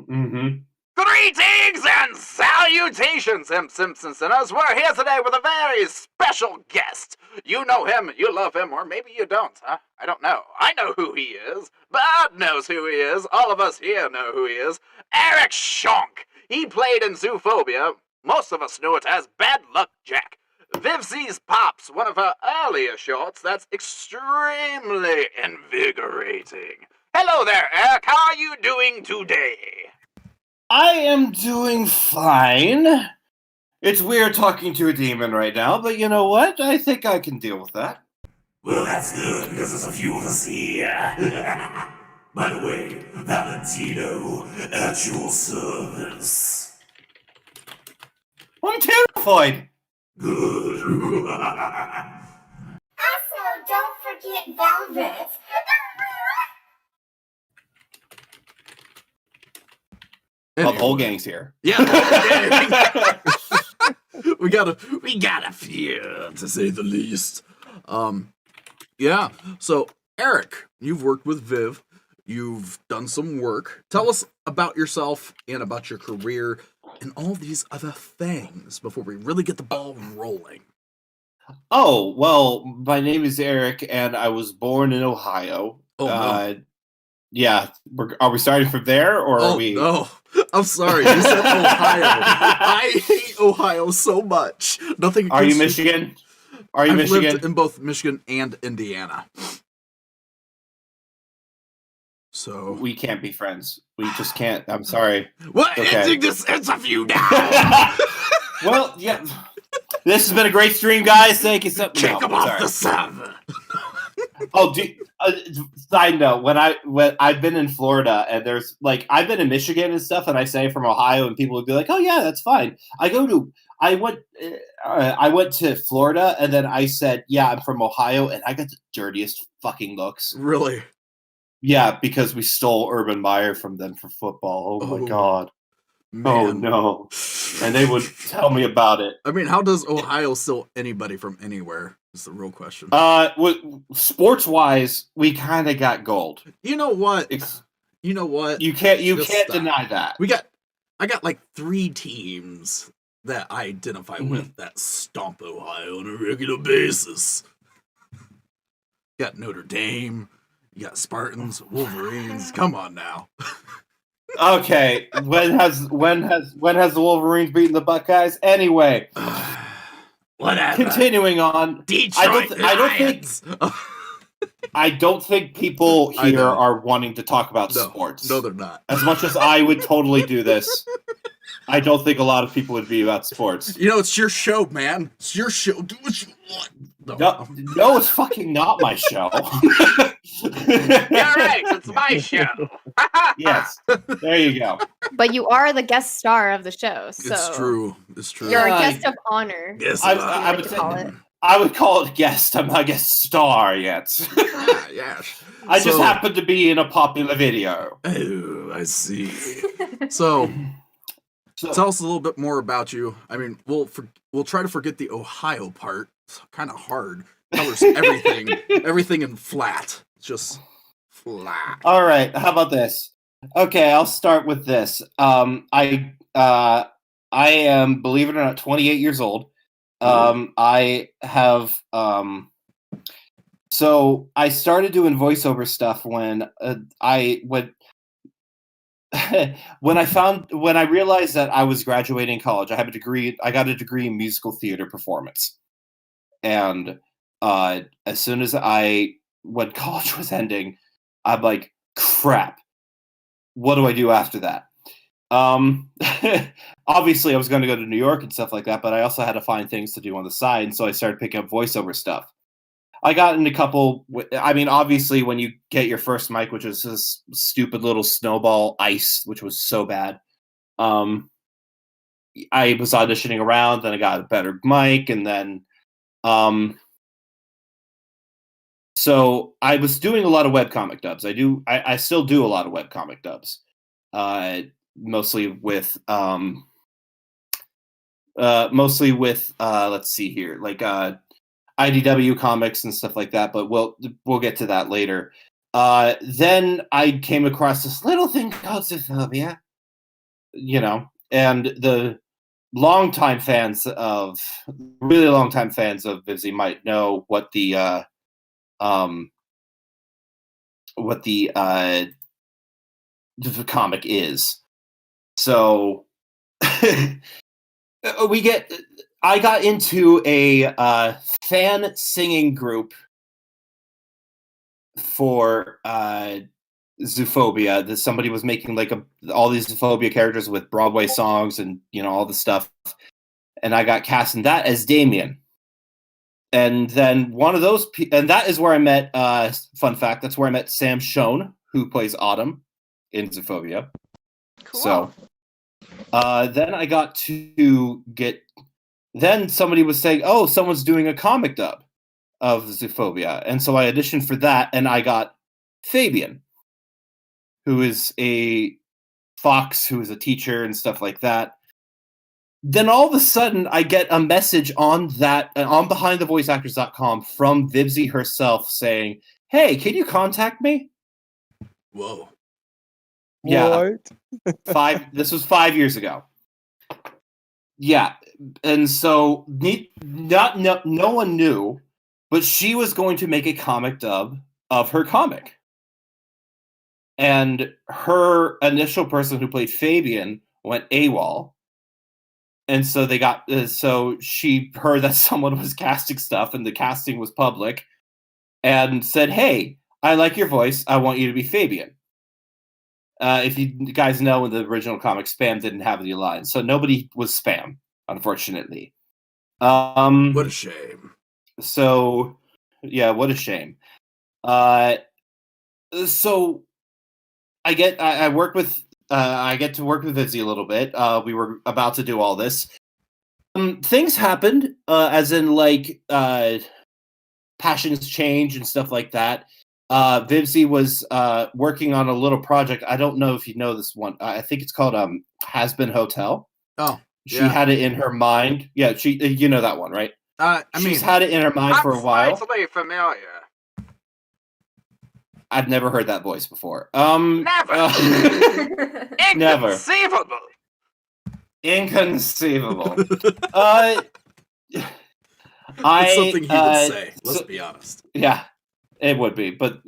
Mm-hmm. Greetings and salutations, Simpsons. We're here today with a very special guest. You know him, you love him, or maybe you don't, huh? I don't know. I know who he is. Bob knows who he is. All of us here know who he is. Eric Shonk. He played in ZooPhobia. Most of us know it as Bad Luck Jack. Viv sees Pops, one of her earlier shorts that's extremely invigorating. Hello there, Eric. How are you doing today? I am doing fine. It's weird talking to a demon right now, but you know what? I think I can deal with that. Well, that's good, because there's a few of us here. By the way, Valentino, at your service. I'm terrified. Good. Also, don't forget Velvet. Well, the whole gang's here. Yeah. we got a few, to say the least. Yeah. So, Eric, you've worked with Viv. You've done some work. Tell us about yourself and about your career and all these other things before we really get the ball rolling. Oh, well, my name is Eric, and I was born in Ohio. Oh, no. Yeah, are we starting from there, or are we... no. I'm sorry. You said Ohio. I hate Ohio so much. Nothing. Are you Michigan? Are you Michigan? I've lived in both Michigan and Indiana. So we can't be friends. We just can't. I'm sorry. Well, okay. It's a few now. Well, yeah. This has been a great stream, guys. Thank you so much. Kick them off the server. Oh, side note, when I've been in Florida, and there's like, I've been in Michigan and stuff, and I say from Ohio, and people would be like, "Oh yeah, that's fine." I went to Florida, and then I said, "Yeah, I'm from Ohio," and I got the dirtiest fucking looks. Really? Yeah, because we stole Urban Meyer from them for football. Oh my god. Man. Oh no. And they would tell me about it. I mean, how does Ohio steal anybody from anywhere? Is the real question. Sports wise, we kind of got gold. You know what? You can't deny that. I got like 3 teams that I identify with that stomp Ohio on a regular basis. You got Notre Dame, you got Spartans, Wolverines. Come on now. Okay, when has the Wolverines beaten the Buckeyes? Anyway, whatever. Continuing on, Detroit I don't think people here are wanting to talk about sports. No, they're not. As much as I would totally do this, I don't think a lot of people would be about sports. You know, it's your show, man. It's your show. Do what you want. No, it's fucking not my show. You're right. It's my show. Yes. There you go. But you are the guest star of the show, so it's true. It's true. You're a guest of honor. Yes, I would call it guest. I'm not a guest star yet. Yeah. I just happen to be in a popular video. Oh, I see. So tell us a little bit more about you. I mean, we'll try to forget the Ohio part. It's kind of hard. Covers everything. Everything in flat. Just flat. All right. How about this? Okay, I'll start with this. I am, believe it or not, 28 years old. I have so I started doing voiceover stuff when I realized that I was graduating college. I have a degree. I got a degree in musical theater performance, and as soon as when college was ending, I'm like, crap. What do I do after that? Obviously, I was going to go to New York and stuff like that, but I also had to find things to do on the side, and so I started picking up voiceover stuff. I got in a couple. I mean, obviously, when you get your first mic, which was this stupid little snowball ice, which was so bad, I was auditioning around. Then I got a better mic, and then, so I was doing a lot of webcomic dubs. I still do a lot of webcomic dubs, mostly with let's see here, like IDW comics and stuff like that, but we'll get to that later. Then I came across this little thing called ZooPhobia, and the longtime fans of Vivzy might know what the comic is. So I got into a fan singing group for ZooPhobia. That somebody was making like all these ZooPhobia characters with Broadway songs and all the stuff, and I got cast in that as Damien. And then one of those, and that is where I met. Fun fact: that's where I met Sam Shone, who plays Autumn in ZooPhobia. Cool. So then I got to get. Then somebody was saying, "Oh, someone's doing a comic dub of ZooPhobia," and so I auditioned for that, and I got Fabian, who is a fox, who is a teacher and stuff like that. Then all of a sudden, I get a message on BehindTheVoiceActors.com from Vivzy herself saying, "Hey, can you contact me?" Whoa. Yeah. What? This was 5 years ago. Yeah, and so no one knew, but she was going to make a comic dub of her comic. And her initial person who played Fabian went AWOL. And so she heard that someone was casting stuff, and the casting was public, and said, "Hey, I like your voice. I want you to be Fabian." If you guys know, in the original comic, Spam didn't have any lines, so nobody was Spam, unfortunately. What a shame. So, yeah, what a shame. So I get to work with Vivzy a little bit. We were about to do all this. Things happened, as in like passions change and stuff like that. Vivzy was working on a little project. I don't know if you know this one. I think it's called Has Been Hotel. Oh, she had it in her mind. Yeah, you know that one, right? She's had it in her mind for a while. I'm slightly familiar. I've never heard that voice before. Never. Inconceivable. Inconceivable. It's something he would say. Let's be honest. Yeah, it would be, but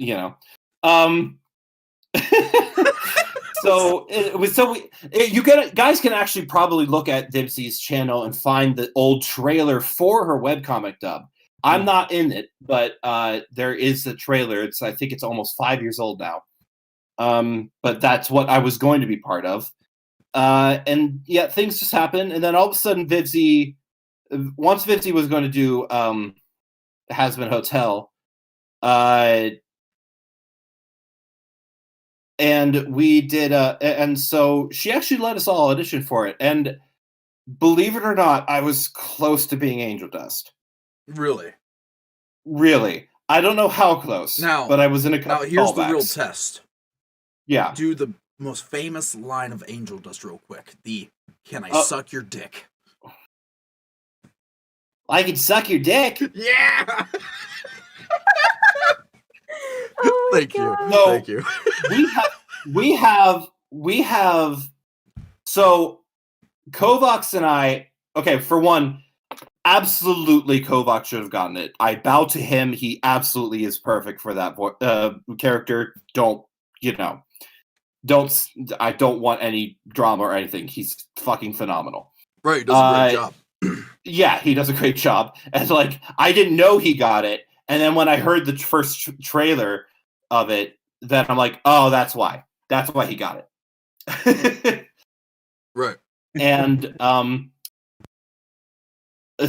guys can actually probably look at Vivzy's channel and find the old trailer for her webcomic dub. I'm not in it, but there is a trailer. I think it's almost 5 years old now. But that's what I was going to be part of. And yeah, things just happen, and then all of a sudden, once Vivzy was going to do Has Been Hotel, and we did, and so she actually let us all audition for it, and believe it or not, I was close to being Angel Dust. Really? I don't know how close, but I was in a couple Now, here's callbacks. the real test. Yeah. Do the most famous line of Angel Dust real quick. Can I suck your dick? I can suck your dick? Yeah! Oh Thank you. No, Thank you. we have, so Kovacs and I, okay, for one, absolutely Kovacs should have gotten it. I bow to him. He absolutely is perfect for that character. I don't want any drama or anything. He's fucking phenomenal. Right, he does a great job. Yeah, he does a great job. And like, I didn't know he got it. And then when I heard the first trailer of it, then I'm like, oh, that's why. That's why he got it. Right. And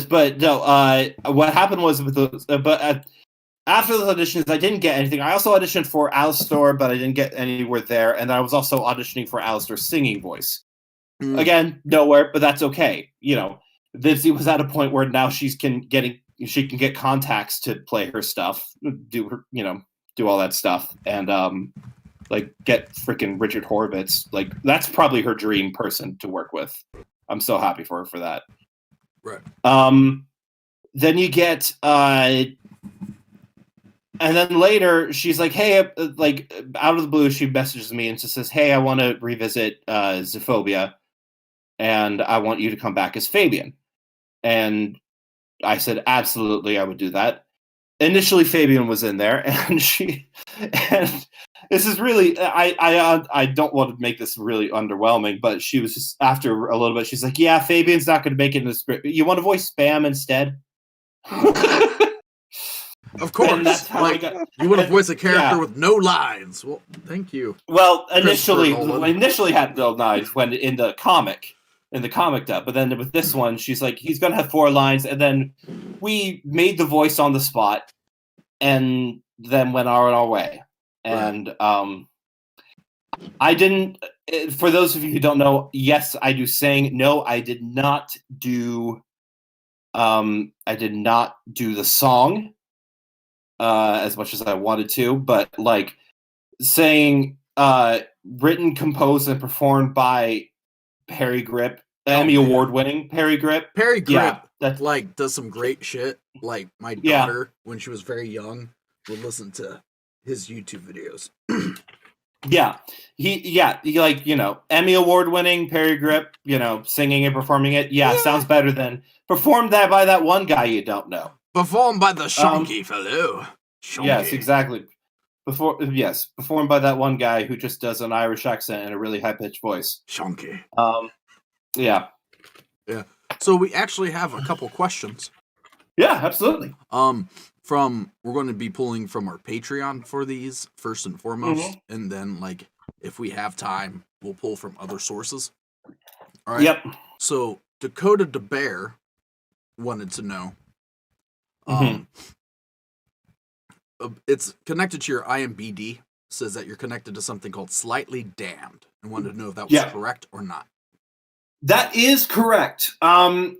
but no, what happened was with those, after those auditions, I didn't get anything. I also auditioned for Alastor, but I didn't get anywhere there. And I was also auditioning for Alastor's singing voice. Again, nowhere, but that's okay. Vivzy was at a point where now she can get contacts to play her stuff, do all that stuff, and like get freaking Richard Horvitz. Like, that's probably her dream person to work with. I'm so happy for her for that. Right. Then you get and then later she's like, hey, like out of the blue, she messages me and just says, hey, I want to revisit ZooPhobia. and I want you to come back as Fabian. And I said, absolutely, I would do that. Initially, Fabian was in there, and this is really, I don't want to make this really underwhelming, but she was just, after a little bit, she's like, yeah, Fabian's not going to make it in the script. You want to voice Spam instead? Of course. That's how you want to voice a character with no lines. Well, thank you. Well, initially had no lines when in the comic dub, but then with this one, she's like, he's gonna have 4 lines, and then we made the voice on the spot, and then went on our way. And I didn't. For those of you who don't know, yes, I do sing. No, I did not do. I did not do the song as much as I wanted to, but like saying written, composed, and performed by Perry Grip, Emmy Award-winning Perry Grip. Perry Grip, yeah, that like does some great shit. Like my daughter, when she was very young, would listen to his YouTube videos. He like, you know, Emmy Award-winning Perry Grip, you know, singing and performing it. Yeah, sounds better than performed that by that one guy you don't know. Performed by the Shonky fellow. Shonky. Yes, exactly. Performed by that one guy who just does an Irish accent and a really high-pitched voice. Shonky. Yeah. So we actually have a couple questions. Yeah, absolutely. We're going to be pulling from our Patreon for these first and foremost, and then like if we have time, we'll pull from other sources. All right. Yep. So Dakota DeBear wanted to know. It's connected to your IMBD. Says that you're connected to something called Slightly Damned, and wanted to know if that was correct or not. That is correct.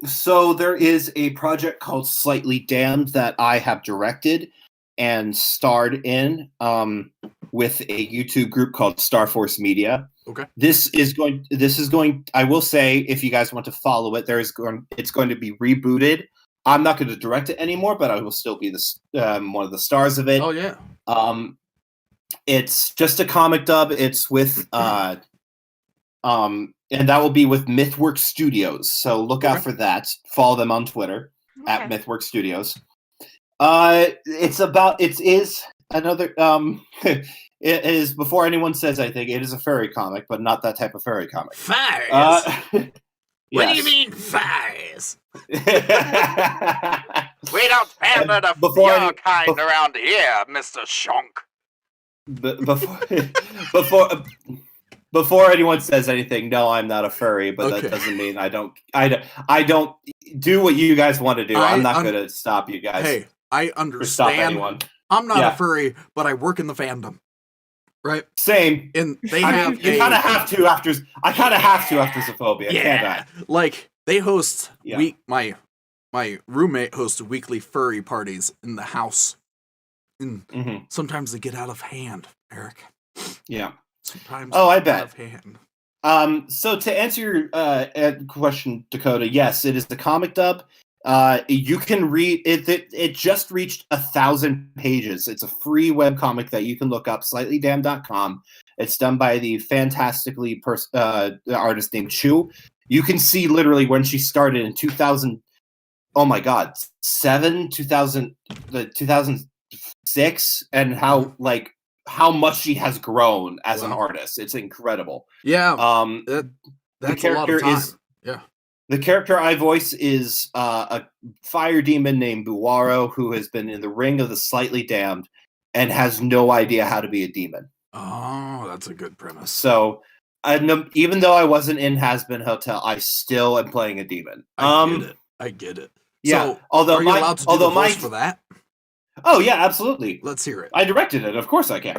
So there is a project called Slightly Damned that I have directed and starred in with a YouTube group called Star Force Media. Okay. This is going. I will say, if you guys want to follow it, it's going to be rebooted. I'm not going to direct it anymore, but I will still be one of the stars of it. Oh yeah. It's just a comic dub. It's with and that will be with MythWorks Studios. So look out for that. Follow them on Twitter at MythWorks Studios. It is another it is, before anyone says anything, it is a furry comic, but not that type of furry comic. Fires. What do you mean fires? We don't pander to your kind around here, Mr. Shonk. Before anyone says anything, no, I'm not a furry, but that doesn't mean I don't do what you guys want to do. I'm not going to stop you guys. Hey, I understand. Stop anyone. I'm not a furry, but I work in the fandom. Right? Same. And they have you kind of have to after ZooPhobia, can't I? Like they host my roommate hosts weekly furry parties in the house. And sometimes they get out of hand, Eric. Yeah. Sometimes I bet. Out of hand. So to answer your question, Dakota, yes, it is the comic dub. You can read it. It just reached 1,000 pages. It's a free webcomic that you can look up, slightlyDamned.com. It's done by the fantastically artist named Chu. You can see literally when she started in 2000. Oh my God, 2006, and how much she has grown as an artist. It's incredible. Yeah. The character is. The character I voice is a fire demon named Buwaro, who has been in the ring of the Slightly Damned and has no idea how to be a demon. Oh, that's a good premise. So, even though I wasn't in Has-Been Hotel, I still am playing a demon. I get it. Yeah. So, are you allowed to do the voice for that? Oh yeah, absolutely. Let's hear it. I directed it. Of course I can.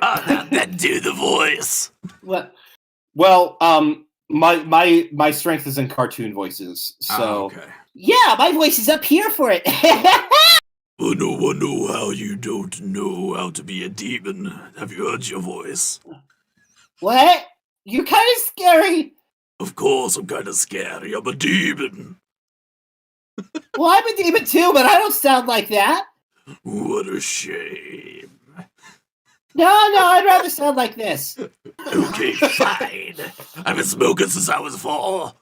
Then do the voice. Well, my strength is in cartoon voices, so yeah, my voice is up here for it. Oh, no one know how you don't know how to be a demon. Have you heard your voice? What? You're kind of scary. Of course, I'm kind of scary. I'm a demon. Well, I'm a demon too, but I don't sound like that. What a shame. No, I'd rather sound like this. Okay, fine. I've been smoking since I was 4.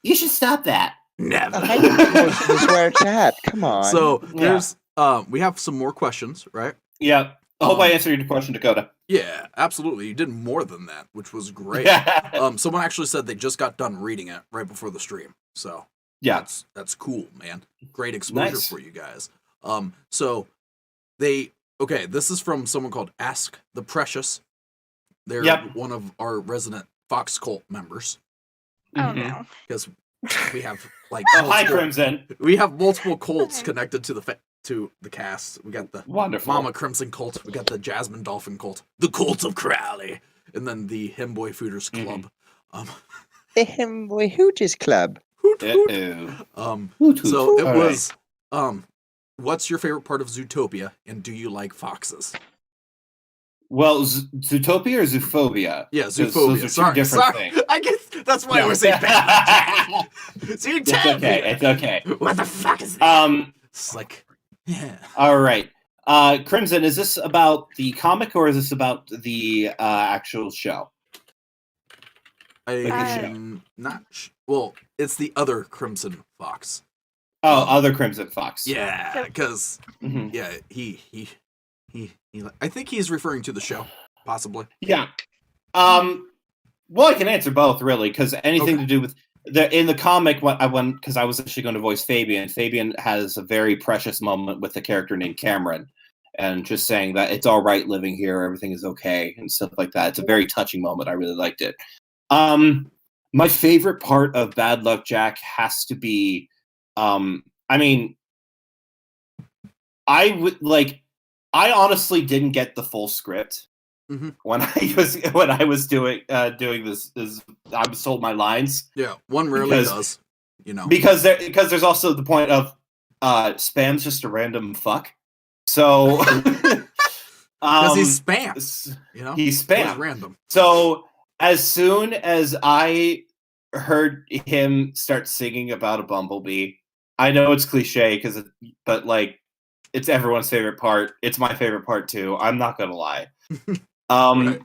You should stop that. Never. I didn't know where it's at. Come on. So Yeah. there's we have some more questions, right? Yeah. I hope I answered your question, Dakota. Yeah, absolutely. You did more than that, which was great. Someone actually said they just got done reading it right before the stream. So Yeah. that's cool, man. Great exposure Nice. for you guys. So this is from someone called Ask the Precious. They're Yep. one of our resident Fox Cult members Oh Mhm. no. because we have like Oh, hi, multiple- Crimson. we have multiple cults Hi. connected to the cast. We got the Wonderful. Mama Crimson cult. We got the Jasmine Dolphin cult. The Cult of Crowley. And then the Himboy Fooders Club. The Himboy Hooters Club. Hoot, hoot. Uh-oh. So it All was what's your favorite part of Zootopia, and do you like foxes? Well, Zootopia or ZooPhobia? Yeah, Those are Zoophobia. two Sorry, different sorry. things. I guess that's why I was saying Zootopia. It's okay. It's okay. What the fuck is that? It's like, yeah. All right. Crimson, is this about the comic or is this about the actual show? I'm not. Well, it's the other Crimson Fox. Oh, other Crimson Fox. Yeah, because Mhm. yeah, he. I think he's referring to the show, possibly. Yeah. Well, I can answer both really, because anything to do with in the comic, because I was actually going to voice Fabian. Fabian has a very precious moment with a character named Cameron, and just saying that it's all right living here, everything is okay, and stuff like that. It's a very touching moment. I really liked it. My favorite part of Bad Luck Jack has to be, I mean, I honestly didn't get the full script when I was doing this. I was told my lines. Yeah, one rarely does. You know, because there's also the point of spam's just a random fuck. So because he's spam. You know, he's What spam. is random. So as soon as I heard him start singing about a bumblebee, I know it's cliche but like it's everyone's favorite part. It's my favorite part too. I'm not gonna lie. Right.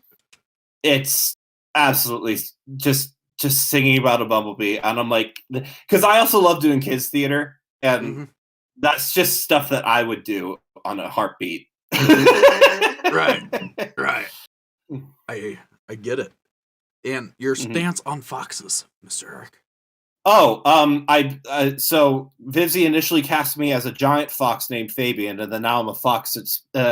It's absolutely just singing about a bumblebee, and I'm like, because I also love doing kids theater, and that's just stuff that I would do on a heartbeat. Right. I get it. And your stance on foxes, Mr. Eric. Oh, so Vivzy initially cast me as a giant fox named Fabian, and then now I'm a fox at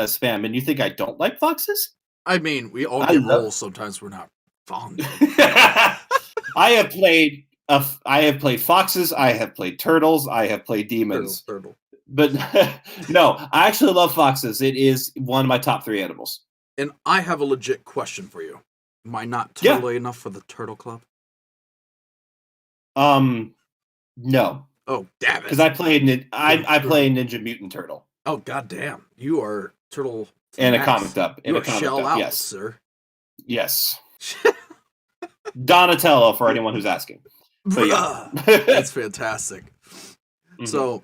spam. And you think I don't like foxes? I mean, we all I get love- roles sometimes we're not fond of. I have played foxes. I have played turtles. I have played demons. Turtle. But no, I actually love foxes. It is one of my top 3 animals. And I have a legit question for you. Am I not Yeah. totally enough for the Turtle Club? No, Oh, damn it. because I play Ninja Mutant Turtle Oh, goddamn. You are Turtle. in a Max. comic dub. You are shell out, Yes, sir. yes. Donatello, for anyone who's asking. But yeah. That's fantastic. Mhm. So,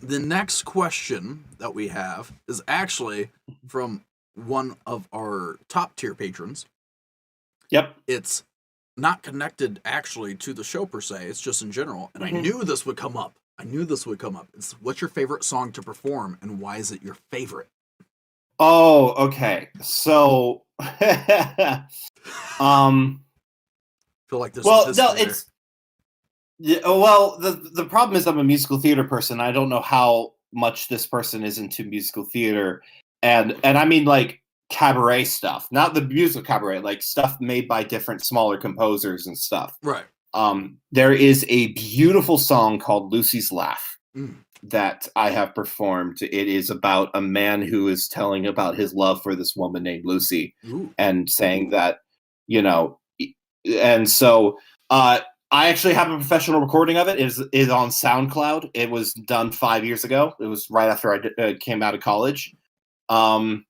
the next question that we have is actually from one of our top tier patrons. Yep. It's not connected actually to the show per se, it's just in general. And I knew this would come up. It's what's your favorite song to perform and why is it your favorite? Oh, okay. So, Feel like there's well, some no, history it's well, the problem is I'm a musical theater person. I don't know how much this person is into musical theater, and I mean like cabaret stuff, not the musical cabaret, like stuff made by different smaller composers and stuff. there. Right. There is a beautiful song called Lucy's Laugh Mm. that I have performed. It is about a man who is telling about his love for this woman named Lucy Ooh. and saying that, and so I actually have a professional recording of it. It is on SoundCloud. It was done 5 years ago. It was right after I came out of college. Then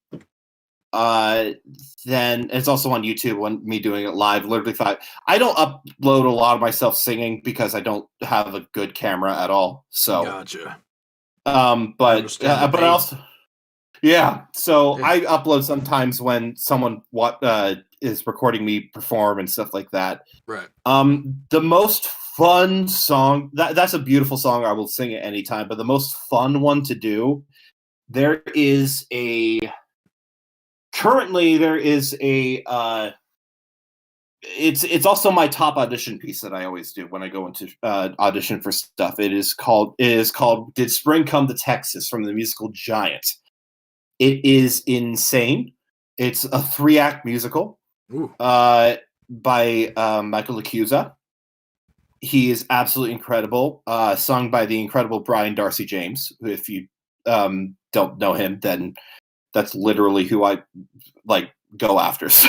it's also on YouTube when me doing it live. Literally 5. I don't upload a lot of myself singing because I don't have a good camera at all. So, Gotcha. but understand the I pain. also, yeah. So Yeah. I upload sometimes when someone is recording me perform and stuff like that. Right. The most fun song, that's a beautiful song. I will sing it anytime. But the most fun one to do, currently there is a it's also my top audition piece that I always do when I go into audition for stuff. It is called Did Spring Come to Texas from the musical Giant. It is insane. It's a 3-act musical by Michael Lacusa. He is absolutely incredible. Sung by the incredible Brian Darcy James. If you don't know him, then that's literally who I go after. So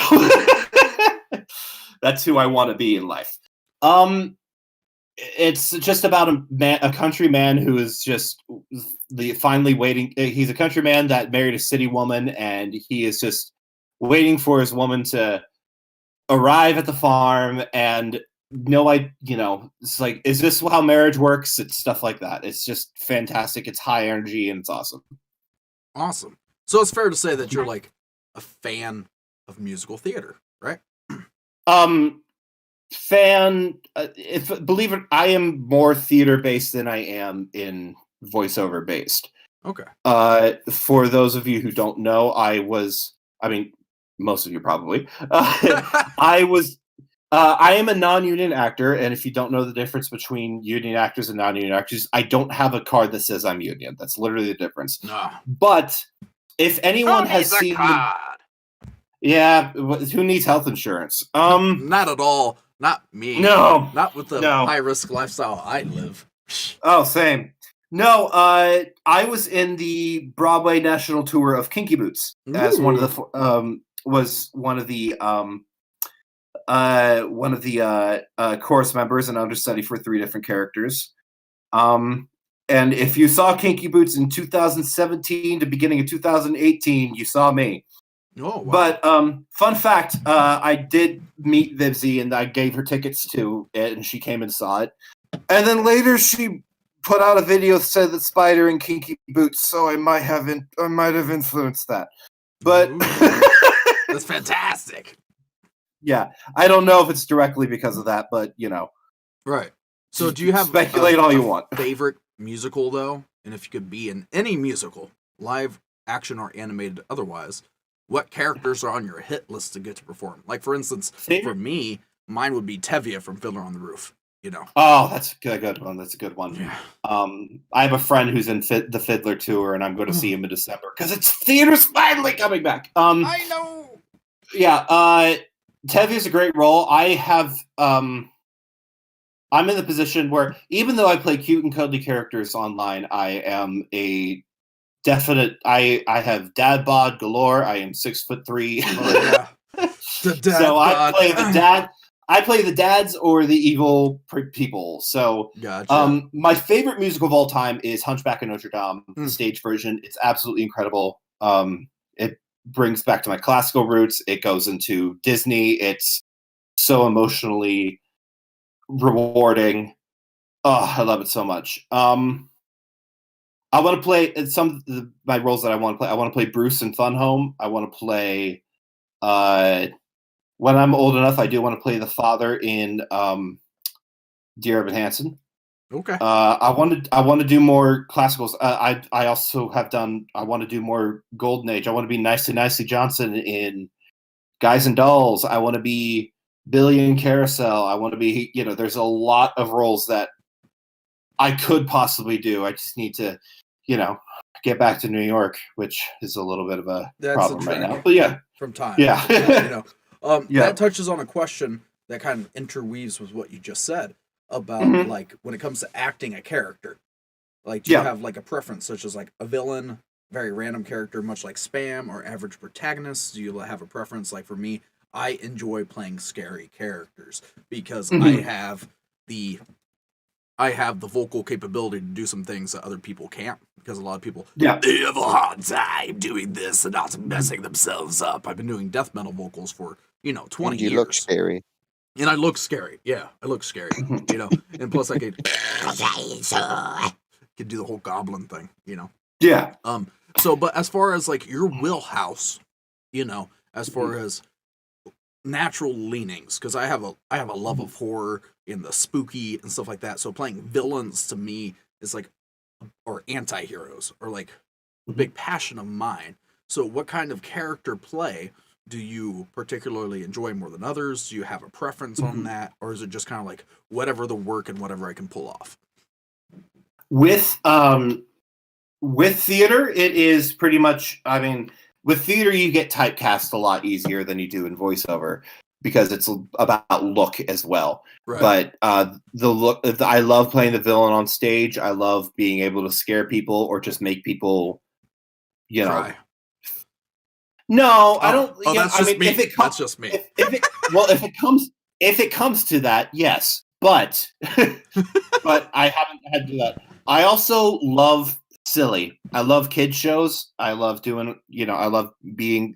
that's who I want to be in life. It's just about a country man who is just finally waiting. He's a country man that married a city woman, and he is just waiting for his woman to arrive at the farm. And it's like, is this how marriage works? It's stuff like that. It's just fantastic. It's high energy and it's awesome. Awesome. So it's fair to say that you're like a fan of musical theater, right? Believe it, I am more theater based than I am in voiceover based. Okay. For those of you who don't know, most of you probably. I am a non-union actor, and if you don't know the difference between union actors and non-union actors, I don't have a card that says I'm union. That's literally the difference. No. But if anyone has seen, who needs health insurance? Not at all. Not me. No. Not with the high-risk lifestyle I live. Oh, same. No, I was in the Broadway national tour of Kinky Boots as one of the chorus members and understudy for 3 different characters. And if you saw Kinky Boots in 2017 to beginning of 2018, you saw me. Oh, wow. But fun fact, I did meet Vivzy and I gave her tickets to it, and she came and saw it. And then later she put out a video that said that Spider and Kinky Boots, so I might have influenced that. But that's fantastic. Yeah, I don't know if it's directly because of that, but Right. So do you have speculate all you want? Favorite musical though? And if you could be in any musical, live, action, or animated otherwise, what characters are on your hit list to get to perform? Like for instance, for me, mine would be Tevye from Fiddler on the Roof. Oh, that's a good one. That's a good one. Yeah. I have a friend who's in the Fiddler tour, and I'm going to see him in December because it's theater's finally coming back. I know. Yeah. Tevye's a great role. I'm in the position where even though I play cute and cuddly characters online, I am a definite. I have dad bod galore. I am 6'3". Oh, yeah. So I play the dad. I play the dads or the evil people. So gotcha. My favorite musical of all time is Hunchback of Notre Dame, the stage version. It's absolutely incredible. It brings back to my classical roots. It goes into Disney. It's so emotionally rewarding. Oh, I love it so much. I want to play my roles that I want to play. I want to play Bruce in Fun Home. I want to play when I'm old enough, I do want to play the father in Dear Evan Hansen. Okay. I want to do more classicals. I also have done. I want to do more Golden Age. I want to be Nicely Johnson in Guys and Dolls. I want to be Billy in Carousel. I want to be. There's a lot of roles that I could possibly do. I just need to, get back to New York, which is a little bit of a problem right now. But yeah, from time. Yeah. That touches on a question that kind of interweaves with what you just said about like when it comes to acting a character. Like, do you have like a preference, such as like a villain, very random character, much like Spam, or average protagonist? Do you have a preference? Like for me, I enjoy playing scary characters because I have the vocal capability to do some things that other people can't. Because a lot of people they have a hard time doing this and not messing themselves up. I've been doing death metal vocals for 20 years. You look scary. And I look scary. Yeah, I look scary. And plus I could do the whole goblin thing. Yeah. So, but as far as like your wheelhouse, as far as natural leanings because I have a love of horror and the spooky and stuff like that. So playing villains to me is like, or anti-heroes, or like a big passion of mine. So what kind of character play do you particularly enjoy more than others? Do you have a preference on that, or is it just kind of like whatever the work and whatever I can pull off? With theater, it is pretty much. I mean, with theater, you get typecast a lot easier than you do in voiceover because it's about look as well. Right. But the look, I love playing the villain on stage. I love being able to scare people or just make people, you know. Try. No, I don't. Oh, that's just me. That's just me. If it comes to that, yes, but but I haven't had to do that. I also love silly. I love kid shows. I love doing. I love being.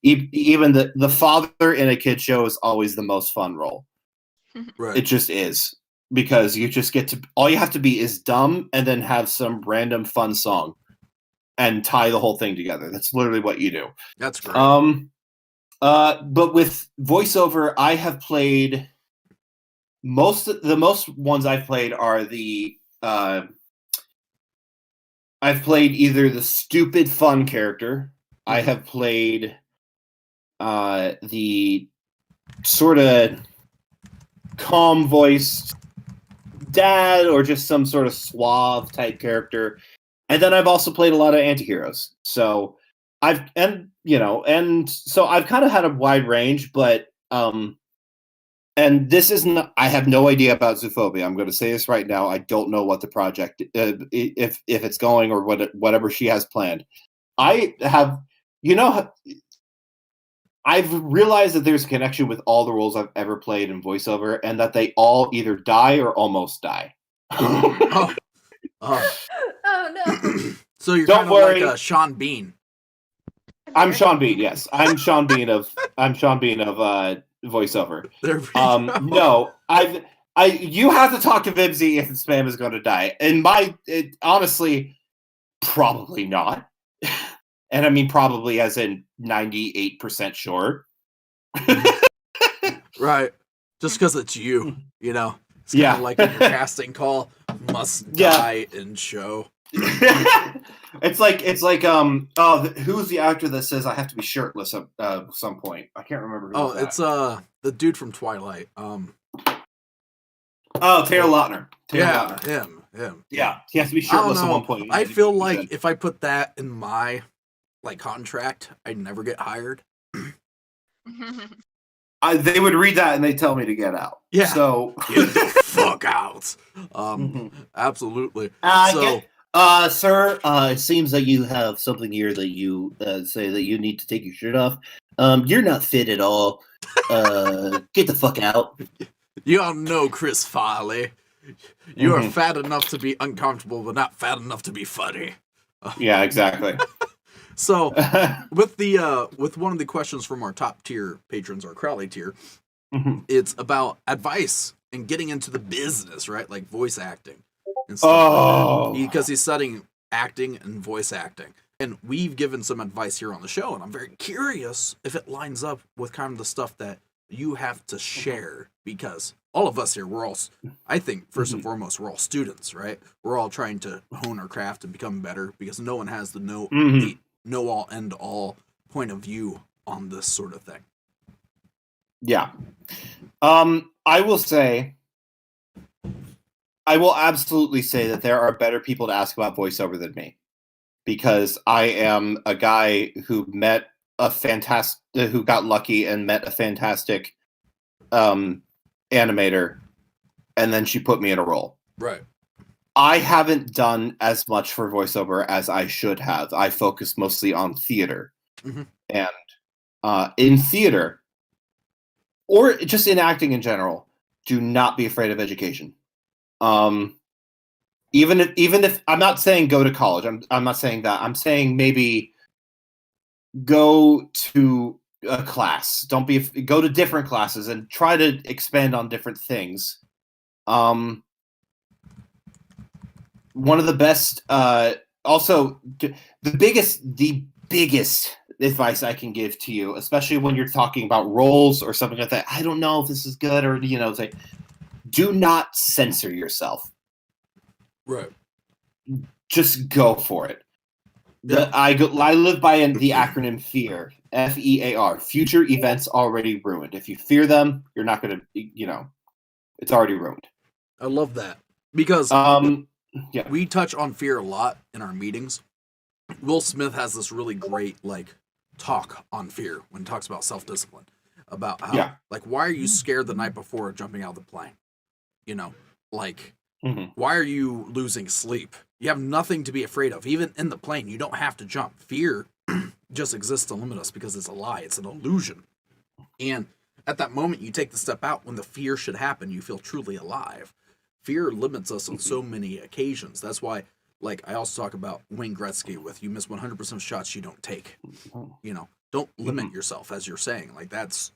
Even the father in a kid show is always the most fun role. Right. It just is because you just get to. All you have to be is dumb and then have some random fun song. And tie the whole thing together. That's literally what you do. That's great. But with voiceover, I have played the most ones I've played are the I've played either the stupid fun character. I have played the sort of calm voiced dad or just some sort of suave type character. And then I've also played a lot of antiheroes. So I've kind of had a wide range, but and this isn't. I have no idea about ZooPhobia. I'm going to say this right now. I don't know what the project, if it's going or whatever she has planned. I have, I've realized that there's a connection with all the roles I've ever played in voiceover, and that they all either die or almost die. Oh no. So you're Don't kind of worry. like Sean Bean. I'm Sean Bean. Yes, I'm Sean Bean of voiceover. There we go. No, you have to talk to Vibsy if spam is going to die. And honestly, probably not. And I mean probably as in 98% sure. Right. Just because it's you, It's kind of like in your casting call, must die in show. It's like who's the actor that says I have to be shirtless at some point? I can't remember who. It's the dude from Twilight. Taylor Lautner. Him. Yeah, he has to be shirtless at one point. I feel like if I put that in my contract, I'd never get hired. They would read that and they tell me to get out. Yeah. So get the fuck out. Absolutely. Sir, it seems that you have something here that you say that you need to take your shirt off. You're not fit at all. Get the fuck out. You all know Chris Farley. You are fat enough to be uncomfortable, but not fat enough to be funny. Yeah, exactly. So, with one of the questions from our top tier patrons, our Crowley tier, it's about advice and getting into the business, right? Like voice acting and stuff. Because he's studying acting and voice acting. And we've given some advice here on the show, and I'm very curious if it lines up with kind of the stuff that you have to share, because all of us here, we're all, I think, first and foremost, we're all students, right? We're all trying to hone our craft and become better, because no one has the know-all, end-all point of view on this sort of thing. Yeah. I will absolutely say that there are better people to ask about voiceover than me, because I am a guy who who got lucky and met a fantastic animator, and then she put me in a role. Right. I haven't done as much for voiceover as I should have. I focus mostly on theater. And in theater, or just in acting in general, do not be afraid of education. Even if I'm not saying go to college, I'm not saying that. I'm saying maybe go to a class. Go to different classes and try to expand on different things. One of the best, also the biggest advice I can give to you, especially when you're talking about roles or something like that. I don't know if this is good, or it's like, do not censor yourself. Right. Just go for it. Yeah. I live by the acronym FEAR. FEAR. Future events already ruined. If you fear them, you're not going to. It's already ruined. I love that because yeah, we touch on fear a lot in our meetings. Will Smith has this really great talk on fear when he talks about self-discipline, about how why are you scared the night before jumping out of the plane? Why are you losing sleep? You have nothing to be afraid of. Even in the plane, you don't have to jump. Fear just exists to limit us because it's a lie. It's an illusion. And at that moment, you take the step out when the fear should happen. You feel truly alive. Fear limits us on so many occasions. That's why, I also talk about Wayne Gretzky with you miss 100% of shots you don't take. Don't limit yourself, as you're saying. That's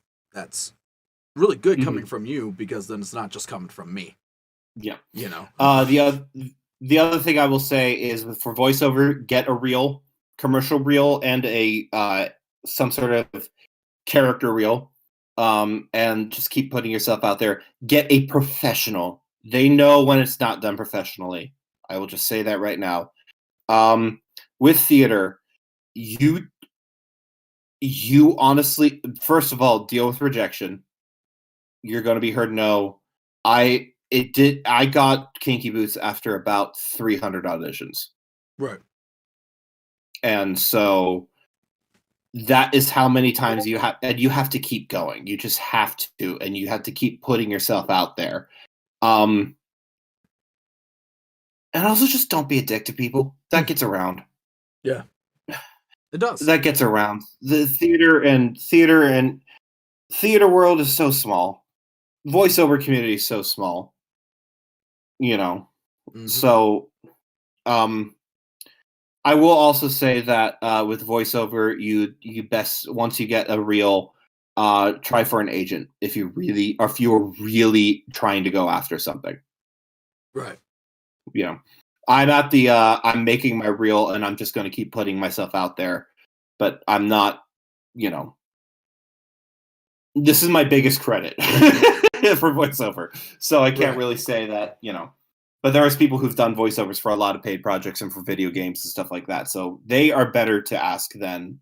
really good coming from you, because then it's not just coming from me. Yeah. The other thing I will say is, for voiceover, get a reel, commercial reel, and a some sort of character reel, and just keep putting yourself out there. Get a professional. They know when it's not done professionally. I will just say that right now. With theater, you honestly, first of all, deal with rejection. You're going to be heard no. I got Kinky Boots after about 300 auditions. Right. And so that is how many times you have to keep going. You just have to, and you have to keep putting yourself out there. And also, just don't be a dick to people. That gets around. Yeah. It does. That gets around. The theater world is so small. Voiceover community is so small. So I will also say that with voiceover, you best, once you get a reel, try for an agent if you're really trying to go after something. Right. I'm at the I'm making my reel, and I'm just going to keep putting myself out there, but I'm not. This is my biggest credit for voiceover, so I can't really say that. But there's people who've done voiceovers for a lot of paid projects and for video games and stuff like that, so they are better to ask than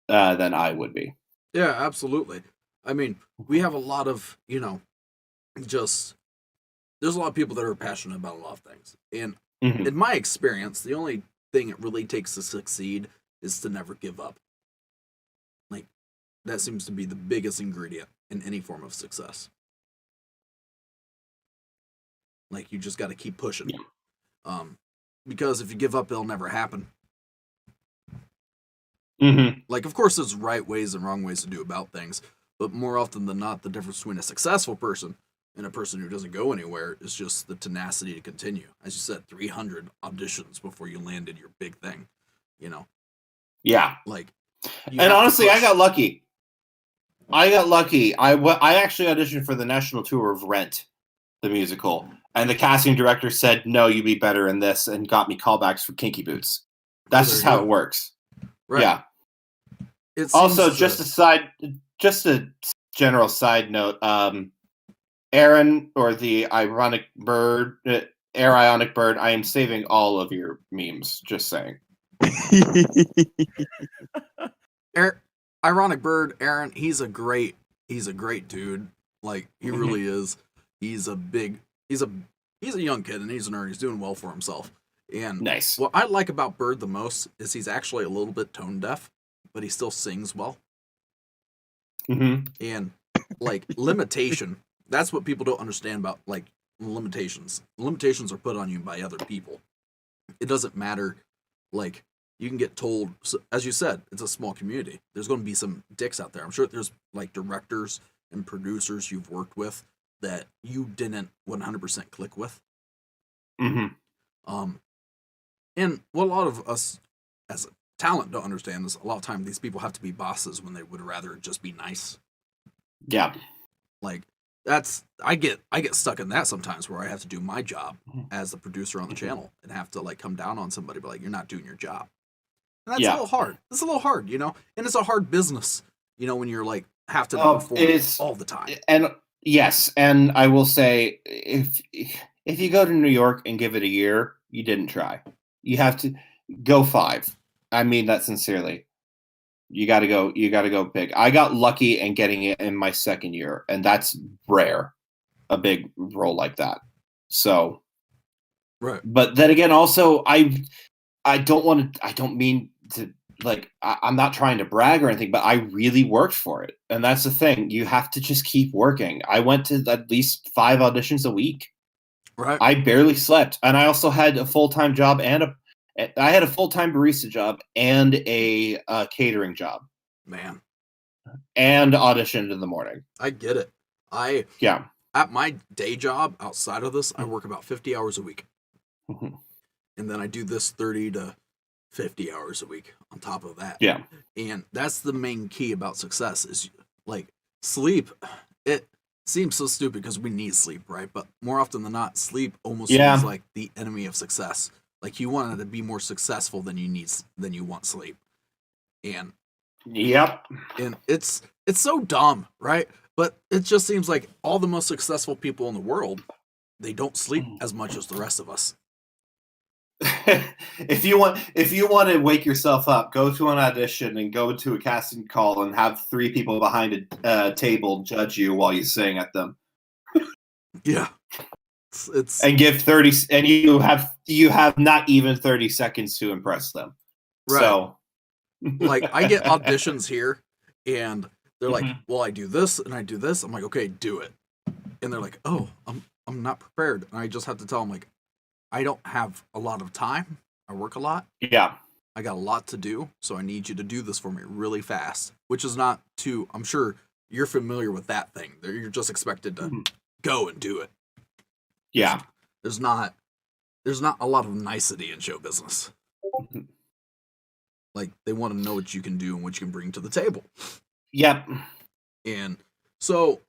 I would be. Yeah, absolutely. I mean, we have a lot of there's a lot of people that are passionate about a lot of things, and in my experience, the only thing it really takes to succeed is to never give up. That seems to be the biggest ingredient in any form of success. You just got to keep pushing. Because if you give up, it'll never happen. Of course, there's right ways and wrong ways to do about things, but more often than not, the difference between a successful person and a person who doesn't go anywhere is just the tenacity to continue. As you said, 300 auditions before you landed your big thing. Yeah. And honestly, I got lucky. I actually auditioned for the national tour of Rent, the musical, and the casting director said, "No, you'd be better in this," and got me callbacks for Kinky Boots. That's just how it works. Right. Yeah. Also, just a general side note. Aaron, or the ironic bird, Ionic Bird. I am saving all of your memes. Just saying. Ironic Bird, Aaron, he's a great dude. He really is. He's a young kid, and he's a nerd. He's doing well for himself. And nice. What I like about Bird the most is he's actually a little bit tone deaf, but he still sings well. And limitation, that's what people don't understand about limitations. Limitations are put on you by other people. It doesn't matter. You can get told, as you said, it's a small community. There's going to be some dicks out there. I'm sure there's directors and producers you've worked with that you didn't 100% click with. And what a lot of us as a talent don't understand is a lot of time these people have to be bosses when they would rather just be nice. Yeah. I get stuck in that sometimes, where I have to do my job as the producer on the channel and have to come down on somebody, but you're not doing your job. And that's a little hard. It's a little hard, you know, and it's a hard business, you know, when you're like have to perform all the time. And yes, and I will say if you go to New York and give it a year, you didn't try. You have to go 5. I mean that sincerely. You got to go big. I got lucky in getting it in my second year, and that's rare, a big role like that. So, right. But then again, also I don't mean to, like, I'm not trying to brag or anything, but I really worked for it. And that's the thing. You have to just keep working. I went to at least 5 auditions a week. Right. I barely slept. And I also had a full-time job I had a full-time barista job and a catering job. Man. And auditioned in the morning. I get it. At my day job outside of this, I work about 50 hours a week. Mm-hmm. And then I do this 30 to 50 hours a week on top of that. Yeah. And that's the main key about success is like sleep. It seems so stupid because we need sleep, right? But more often than not, sleep almost seems like the enemy of success. Like you want to be more successful than you want sleep. And yep. And it's so dumb, right? But it just seems like all the most successful people in the world, they don't sleep as much as the rest of us. If you want to wake yourself up, go to an audition and go to a casting call and have 3 people behind a table judge you while you sing at them. Yeah. It's and give 30 and you have not even 30 seconds to impress them. Right. So like I get auditions here and they're like, well, I do this and I do this. I'm like, okay, do it. And they're like, oh, I'm not prepared. And I just have to tell them like, I don't have a lot of time. I work a lot. Yeah. I got a lot to do. So I need you to do this for me really fast, which is not too, I'm sure you're familiar with that thing. You're just expected to go and do it. Yeah. There's not a lot of nicety in show business. Like they want to know what you can do and what you can bring to the table. Yep. And so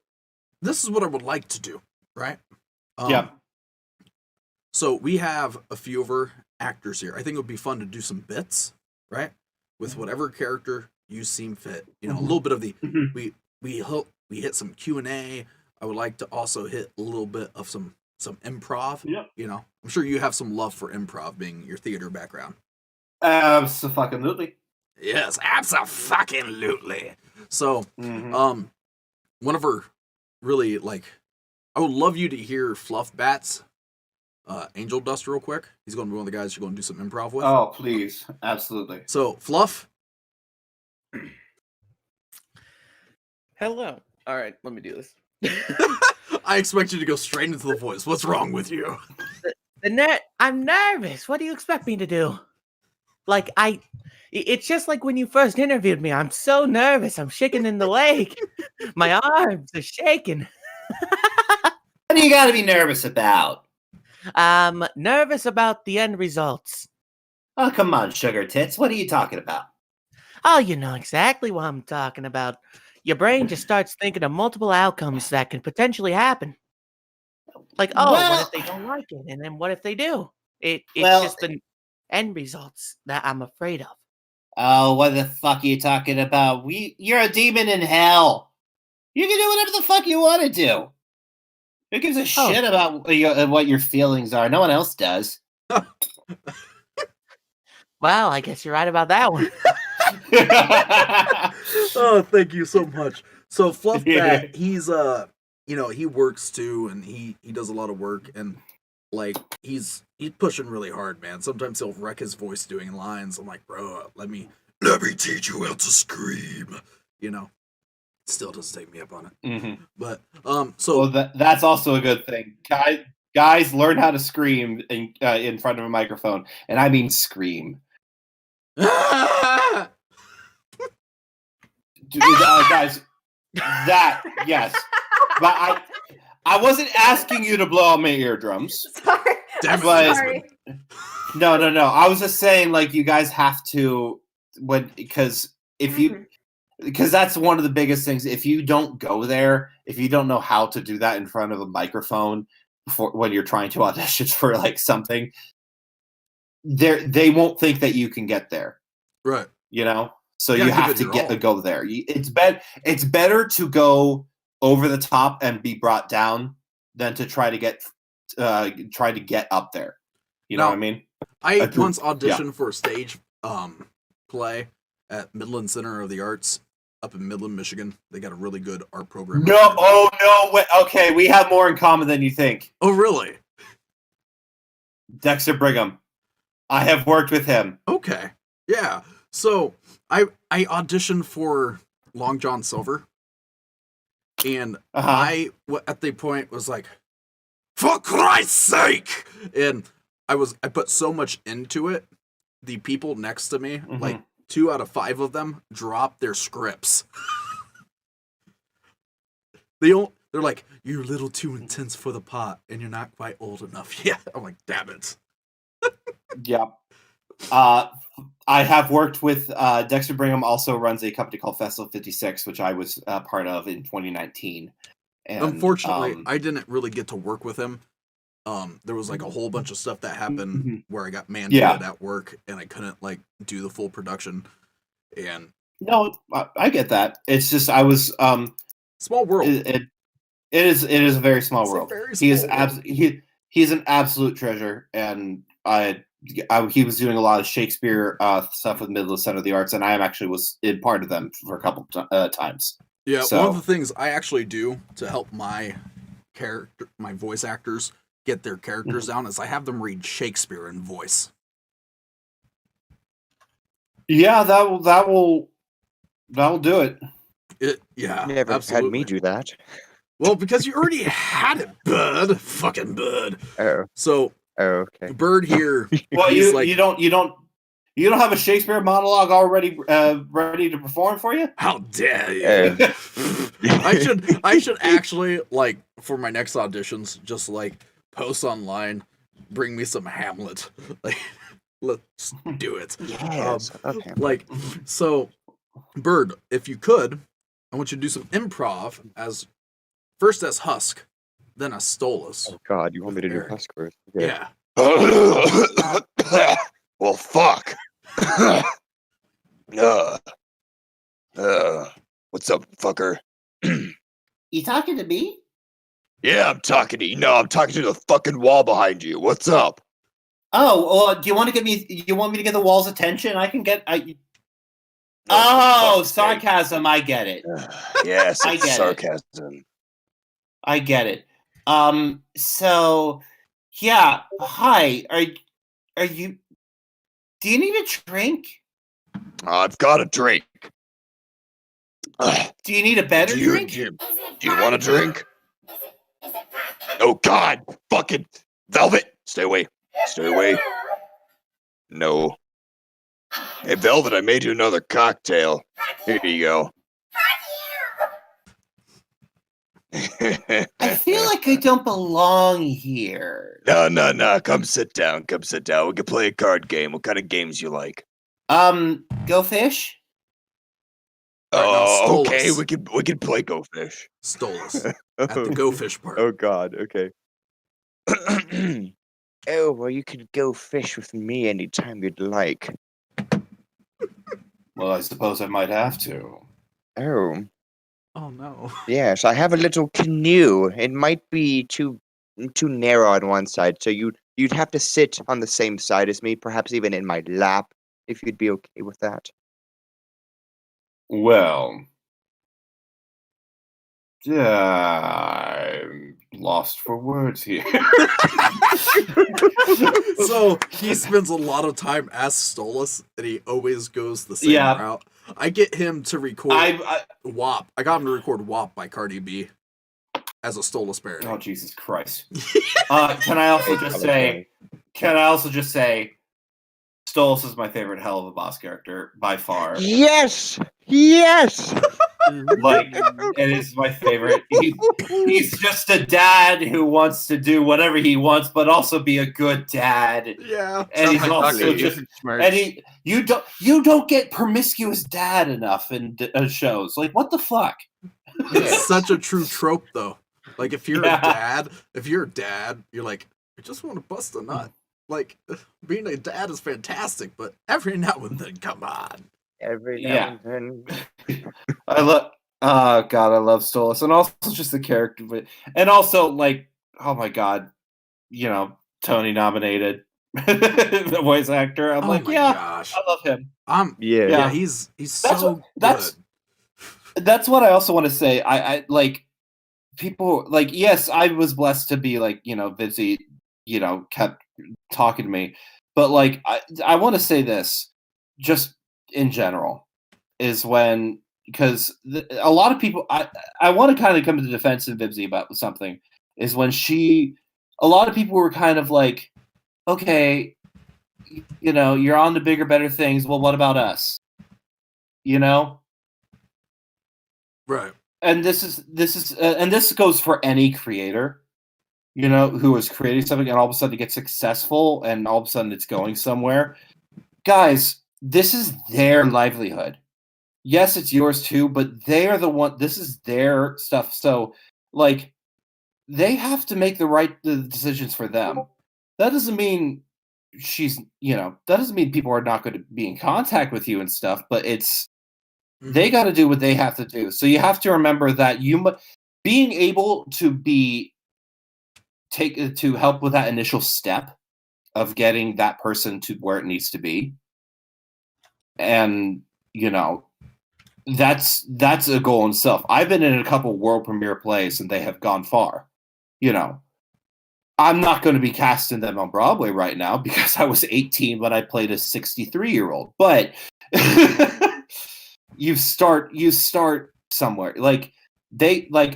this is what I would like to do, right? Yep. So we have a few of our actors here. I think it would be fun to do some bits, right? With whatever character you seem fit. You know, a little bit of the we hit some Q&A. I would like to also hit a little bit of some improv. Yep. You know, I'm sure you have some love for improv being your theater background. Absolutely. Yes, absolutely. So, one of our really I would love you to hear Fluff Bat's Angel Dust real quick. He's going to be one of the guys you're going to do some improv with. Oh, please. Absolutely. So, Fluff. Hello. All right, let me do this. I expect you to go straight into the voice. What's wrong with you? I'm nervous. What do you expect me to do? It's just like when you first interviewed me. I'm so nervous. I'm shaking in the leg. My arms are shaking. What do you got to be nervous about? Nervous about the end results. Oh, come on, sugar tits. What are you talking about? Oh, you know exactly what I'm talking about. Your brain just starts thinking of multiple outcomes that can potentially happen. Like, what if they don't like it? And then what if they do? It's just the end results that I'm afraid of. Oh, what the fuck are you talking about? You're a demon in hell. You can do whatever the fuck you want to do. Who gives a shit about what your feelings are? No one else does. Well, I guess you're right about that one. Oh, thank you so much. So Fluff Bat, he's he works too, and he does a lot of work, and he's pushing really hard, man. Sometimes he'll wreck his voice doing lines. I'm like, bro, let me teach you how to scream. You know, still doesn't take me up on it. Mm-hmm. But that's also a good thing. Guys, learn how to scream in front of a microphone, and I mean scream. Guys, yes, but I wasn't asking you to blow out my eardrums. Sorry. Sorry. No. I was just saying, you guys have to because that's one of the biggest things. If you don't go there, if you don't know how to do that in front of a microphone when you're trying to audition for something, they won't think that you can get there. Right. You know, so You you gotta give have it to your get all. go there. It's better to go over the top and be brought down than to try to get up there. You know Now, what I mean? I once auditioned for a stage play at Midland Center of the Arts up in Midland, Michigan. They got a really good art program. No, oh no, wait, okay, we have more in common than you think. Oh, really? Dexter Brigham. I have worked with him. Okay. Yeah. So I auditioned for Long John Silver, and I at the point was like, for Christ's sake! And I put so much into it. The people next to me, like 2 out of 5 of them, dropped their scripts. They're like, you're a little too intense for the part, and you're not quite old enough yet. I'm like, damn it. Yeah. I have worked with Dexter Brigham. Also runs a company called Festival 56, which I was part of in 2019. And, unfortunately, I didn't really get to work with him. There was like a whole bunch of stuff that happened where I got mandated at work, and I couldn't like do the full production. And no, I get that. It's just I was small world. It is a very small world. He's an absolute treasure, and he was doing a lot of Shakespeare stuff with Midland Center of the Arts, and I was in part of them for a couple times. Yeah, so, one of the things I actually do to help my voice actors get their characters down is I have them read Shakespeare in voice. Yeah, that will do it. Yeah, You never absolutely. had me do that. Well, because you already had it, bud. Fucking bud. Oh. So, okay. Bird here. Well, you don't have a Shakespeare monologue already ready to perform for you? How dare you? I should actually, like, for my next auditions, just like post online, bring me some Hamlet. Like, let's do it. Yes. Okay. Like, so, Bird, if you could, I want you to do some improv first as Husk, then as Stolas. Oh God, you want me to do Husk first? Okay. Yeah. Well, fuck. What's up, fucker? You talking to me? Yeah, I'm talking to you. No, I'm talking to the fucking wall behind you. What's up? Oh, well, do you want me to get the wall's attention? I can get. Sarcasm. I get it. Yes, I it's get sarcasm. I get it. So, yeah. Hi. Are you? Do you need a drink? I've got a drink. Do you need a better drink? Do you want a drink? Oh God! Fucking Velvet! Stay away! Stay away! No. Hey, Velvet, I made you another cocktail. Here you go. I feel like I don't belong here. No. Come sit down. Come sit down. We can play a card game. What kind of games you like? Go fish? Oh, okay. We can play Go Fish. Stolas. At the Go Fish part. Oh God. Okay. Oh well, you could go fish with me anytime you'd like. Well, I suppose I might have to. Oh. Oh no. Yes, I have a little canoe. It might be too narrow on one side, so you'd have to sit on the same side as me, perhaps even in my lap, if you'd be okay with that. Well, I'm lost for words here. So he spends a lot of time as Stolas, and he always goes the same route. I get him to record WAP. I got him to record WAP by Cardi B as a Stolas parody. Oh, Jesus Christ. Can I also just say, Stolas is my favorite Hell of a Boss character by far. Yes! Yes! Like, it is my favorite. He's just a dad who wants to do whatever he wants, but also be a good dad. Yeah, and he's also just you don't get promiscuous dad enough in shows. Like, what the fuck? It's such a true trope, though. Like, if you're a dad, you're like, I just want to bust a nut. Like, being a dad is fantastic, but every now and then, come on. Every now and then. I love. Oh God, I love Stolas, and also just the character, and also like, oh my God, Tony nominated the voice actor. I'm like, gosh. I love him. Yeah, he's so good. That's what I also want to say. I like people like, yes, I was blessed to be like, Vizzy, kept talking to me, but like I want to say this just in general is when, because a lot of people, I want to kind of come to the defense of Vibsy about something, is when a lot of people were kind of like, okay, you're on to bigger, better things. Well, what about us? Right. And this goes for any creator, who is creating something and all of a sudden it gets successful and all of a sudden it's going somewhere. Guys, this is their livelihood. Yes, it's yours too, but they are the one. This is their stuff. So, like, they have to make the decisions for them. That doesn't mean that doesn't mean people are not going to be in contact with you and stuff, but they got to do what they have to do. So you have to remember that being able to to help with that initial step of getting that person to where it needs to be. And, that's a goal in itself. I've been in a couple world premiere plays and they have gone far. I'm not going to be casting them on Broadway right now because I was 18 when I played a 63-year-old. But you start somewhere. Like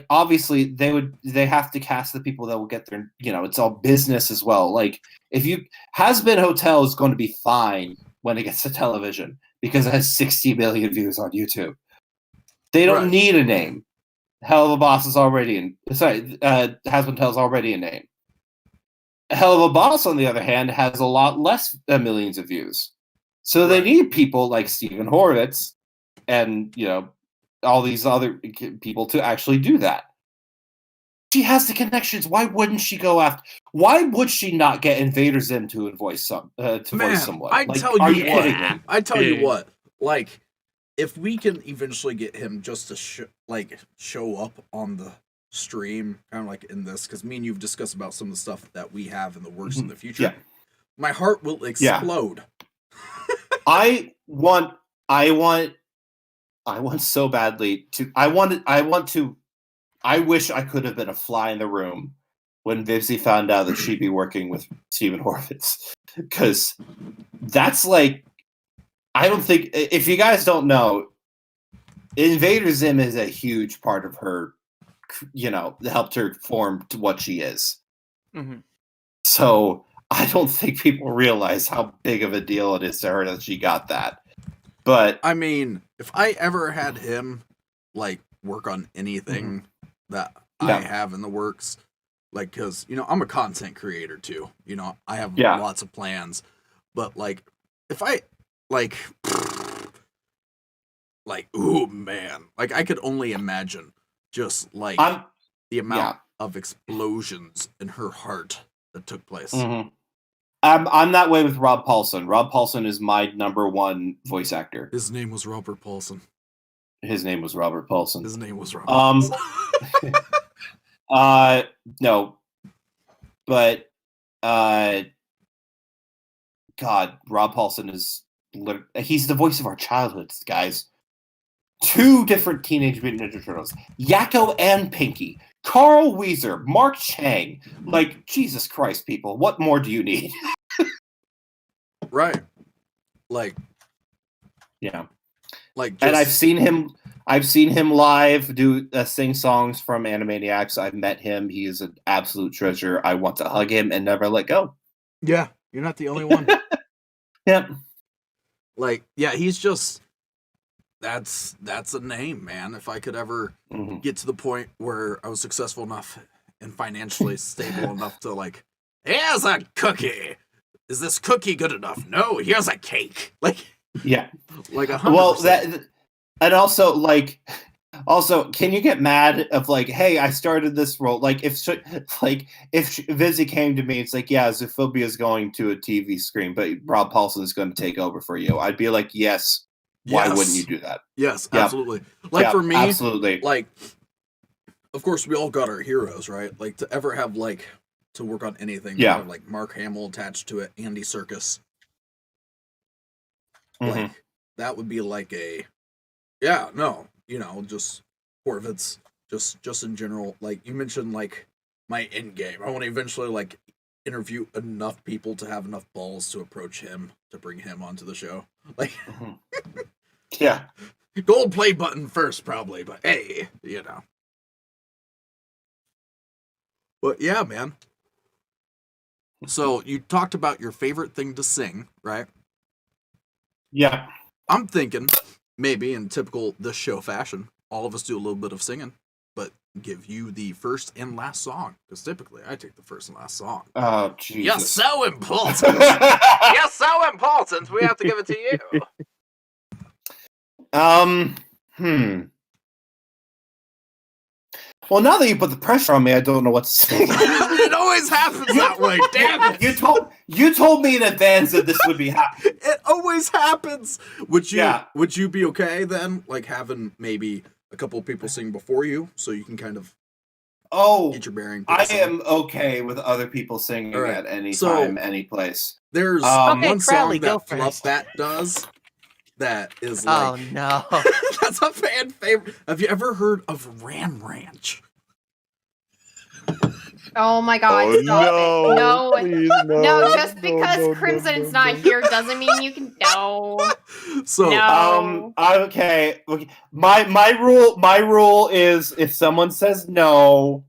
obviously they have to cast the people that will get there. It's all business as well. Like Has Been Hotel is going to be fine when it gets to television because it has 60 million views on YouTube. They don't need a name. Hell of a Boss is already Has Been Hotel is already a name. Hell of a Boss, on the other hand, has a lot less millions of views. So they need people like Stephen Horvitz and, all these other people to actually do that. She has the connections. Why wouldn't she go after? Why would she not get Invader Zim to voice someone? I tell you what. Like, if we can eventually get him just to show up on the stream, kind of like in this, because me and you've discussed about some of the stuff that we have in the works in the future. My heart will explode. I want so badly to. I wish I could have been a fly in the room when Vivsy found out that she'd be working with Stephen Horvitz, because that's like, I don't think, if you guys don't know, Invader Zim is a huge part of her, helped her form to what she is. Mm-hmm. So I don't think people realize how big of a deal it is to her that she got that. But I mean, if I ever had him work on anything that I have in the works, because I'm a content creator too. I have lots of plans, but if I ooh man, I could only imagine just the amount of explosions in her heart that took place. Mm-hmm. I'm that way with Rob Paulson. Rob Paulson is my number one voice actor. His name was Robert Paulson. His name was Robert Paulson. No, but God, Rob Paulson he's the voice of our childhoods, guys. 2 different Teenage Mutant Ninja Turtles, Yakko and Pinky, Carl Weezer, Mark Chang. Jesus Christ, people, what more do you need? Right. And I've seen him live do sing songs from Animaniacs. I've met him. He is an absolute treasure. I want to hug him and never let go. Yeah, you're not the only one. Yep. He's just that's a name, man. If I could ever get to the point where I was successful enough and financially stable enough to here's a cookie. Is this cookie good enough? No, here's a cake. 100%. Well, that, and also Also, can you get mad of like, hey, I started this role? Like, if Vizzy came to me, it's like, yeah, ZooPhobia is going to a TV screen, but Rob Paulson is going to take over for you. I'd be like, yes. Why wouldn't you do that? Yes, Yep. absolutely. Like Yep, for me, absolutely. like, of course, we all got our heroes, right? Like to ever have like to work on anything, Yeah. have, like Mark Hamill attached to it, Andy Serkis. Mhm. Like that would be like just Horvitz, just in general. Like you mentioned, like my end game. I want to eventually like interview enough people to have enough balls to approach him to bring him onto the show. Like, yeah, gold play button first, probably, but hey, But yeah, man. So you talked about your favorite thing to sing, right? Yeah. I'm thinking maybe in typical this show fashion, all of us do a little bit of singing, but give you the first and last song. Because typically I take the first and last song. Oh, Jesus. You're so important. You're so important, we have to give it to you. Well, now that you put the pressure on me, I don't know what to say. It always happens that way. Damn it! You told me in advance that this would be happening. It always happens. Would you be okay then, like having maybe a couple of people sing before you, so you can kind of get your bearing? I am okay with other people singing at any time, any place. There's one song that Fluffbat does. That is like, oh no, that's a fan favorite. Have you ever heard of Ram Ranch? Oh my God! Oh, stop no, it. please, No, just because Crimson's not here doesn't mean you can. No. So no. Okay. My rule is if someone says no,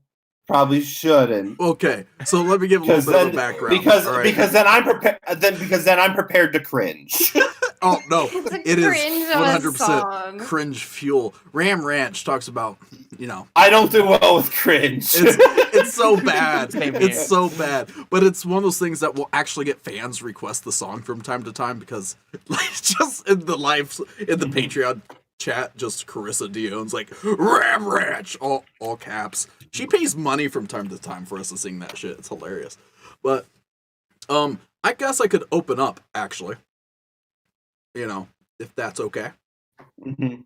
probably shouldn't. Okay, so let me give a little bit of a background. Because then I'm prepared. Because then I'm prepared to cringe. Oh no, it is cringe of a 100% song. cringe fuel. Ram Ranch talks about, I don't do well with cringe. It's so bad. Same It's here. so bad. But it's one of those things that will actually get fans request the song from time to time because, like, just in the Patreon chat, just Carissa Dion's like Ram Ranch, all caps. She pays money from time to time for us to sing that shit. It's hilarious. But I guess I could open up actually. If that's okay. Fine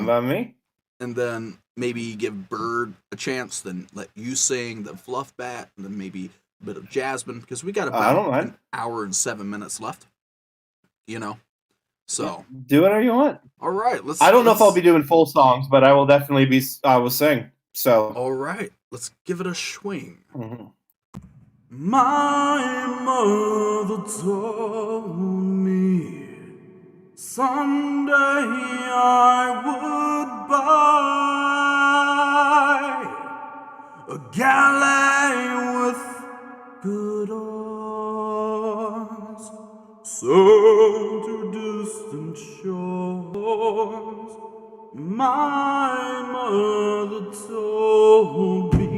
by me. And then maybe give Bird a chance, then let you sing, then Fluffbat, and then maybe a bit of Jasmine, because we got about an hour and 7 minutes left. So do whatever you want. All right, I don't know if I'll be doing full songs, but I will definitely be. I will sing. So all right, let's give it a swing. Mm-hmm. My mother told me someday I would buy a galley with good oars, sail to distant shores. My mother told me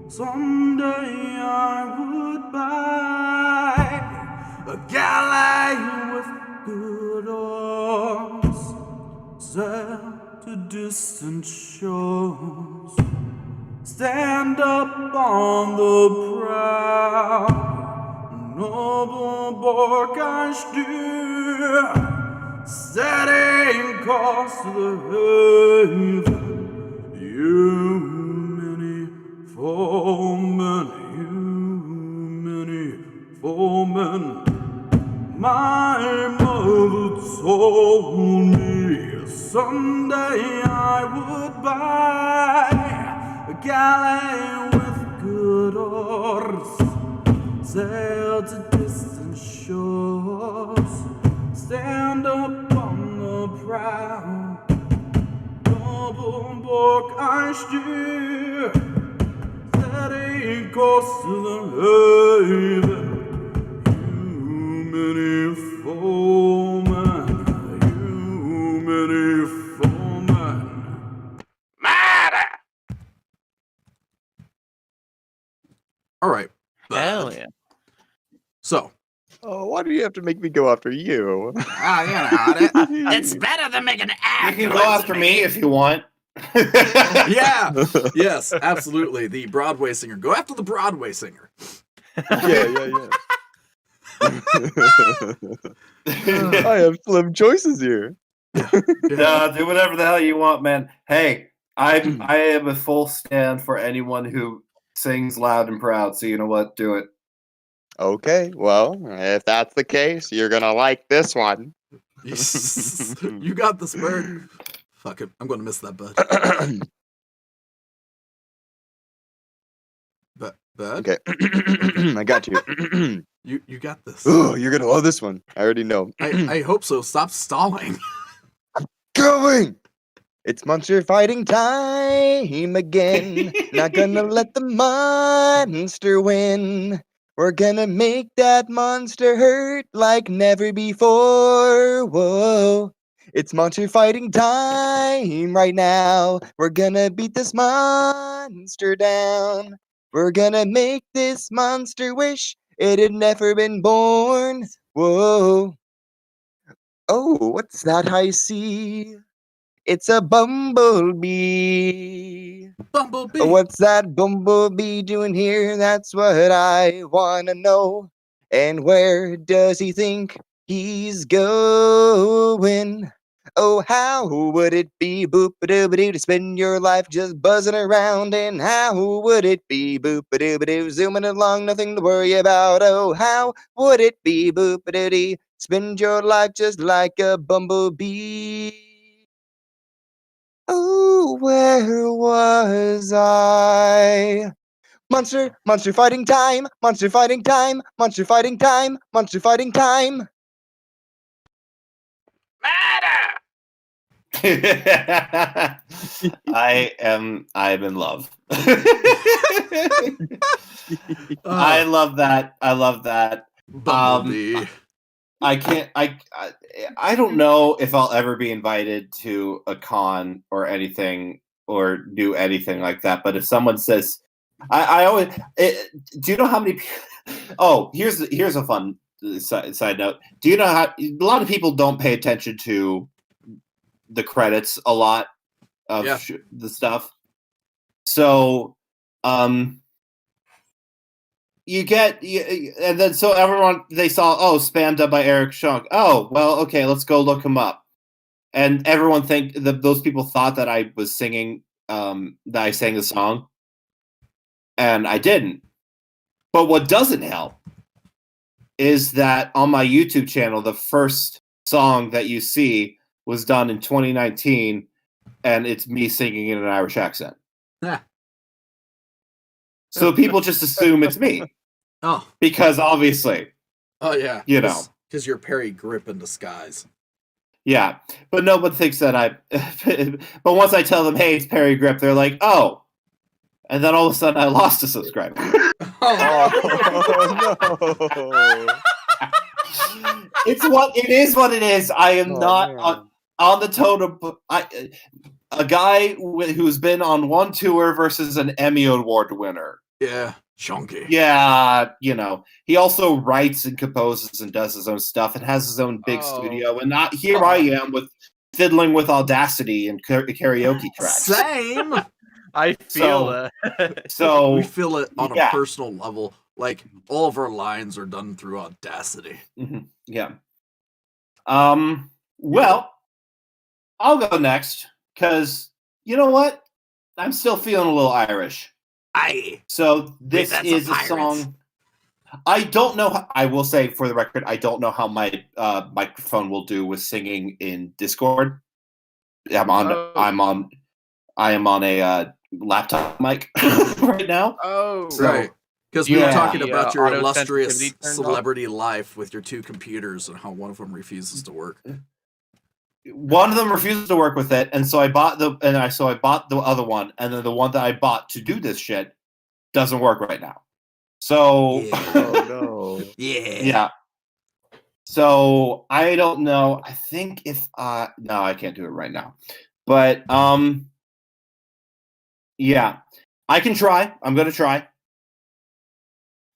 someday I would buy a galley with good oars, sail to distant shores, stand up on the prow, noble bork I steer, setting course to the haven. You many foemen, my mother told me someday I would buy a galley with good oars, sail to distant shores, stand up on the prow, noble bork I steer, setting course to the haven. You many foemen. Murder! All right. Hell yeah. So. Oh, why do you have to make me go after you? It's better than making You can go after me if you want. Yeah. Yes, absolutely. The Broadway singer. Go after the Broadway singer. Yeah. I have slim choices here. No, do whatever the hell you want, man. Hey, I am a full stand for anyone who sings loud and proud. So you know what? Do it. Okay, well, if that's the case, you're gonna like this one. You got this, bird. Fuck it. I'm gonna miss that bird. Bird? Okay. I got you. You got this. Oh, you're gonna love this one. I already know. I hope so. Stop stalling. Going! It's monster fighting time again. Not gonna let the monster win. We're gonna make that monster hurt like never before. Whoa. It's monster fighting time right now. We're gonna beat this monster down. We're gonna make this monster wish it had never been born. Whoa. Oh, what's that I see? It's a bumblebee. Bumblebee. What's that bumblebee doing here? That's what I wanna know. And where does he think he's going? Oh, how would it be, boop-a-doo-ba-doo, to spend your life just buzzing around? And how would it be, boop-a-doo-ba-doo, zooming along, nothing to worry about? Oh, how would it be, boop-a-doo-dee, spend your life just like a bumblebee? Oh, where was I? Monster fighting time, monster fighting time, monster fighting time, monster fighting time. Matter! I'm in love. I love that. Bumblebee. I don't know if I'll ever be invited to a con or anything or do anything like that. But if someone says, I always do you know how many people? Oh, here's a fun side note. Do you know how a lot of people don't pay attention to the credits a lot of the stuff? So, and then so everyone, they saw, oh, spam done by Eric Shonk. Oh, well, okay, let's go look him up. And everyone those people thought that I was singing, that I sang the song, and I didn't. But what doesn't help is that on my YouTube channel, the first song that you see was done in 2019, and it's me singing in an Irish accent. So people just assume it's me. Oh. Because obviously. Oh, yeah. You know. Because you're Perry Grip in disguise. Yeah. But no one thinks that but once I tell them, hey, it's Perry Grip, they're like, oh. And then all of a sudden I lost a subscriber. Oh, no. It is what it is. I am not on the totem. A guy who's been on one tour versus an Emmy Award winner. Yeah, chunky. Yeah, he also writes and composes and does his own stuff and has his own big studio. And here I am with fiddling with Audacity and karaoke tracks. Same. I feel that. So we feel it on a personal level. Like all of our lines are done through Audacity. Mm-hmm. Yeah. Well, I'll go next because you know what? I'm still feeling a little Irish. So this is a song. I don't know. I will say for the record, I don't know how my microphone will do with singing in Discord. I am on a laptop mic right now. Oh, right. Because we were talking about your illustrious celebrity life with your two computers and how one of them refuses to work. One of them refuses to work with it, and so I bought the other one, and then the one that I bought to do this shit doesn't work right now. So, oh no, yeah. So I don't know. I think no, I can't do it right now. But yeah, I can try. I'm gonna try.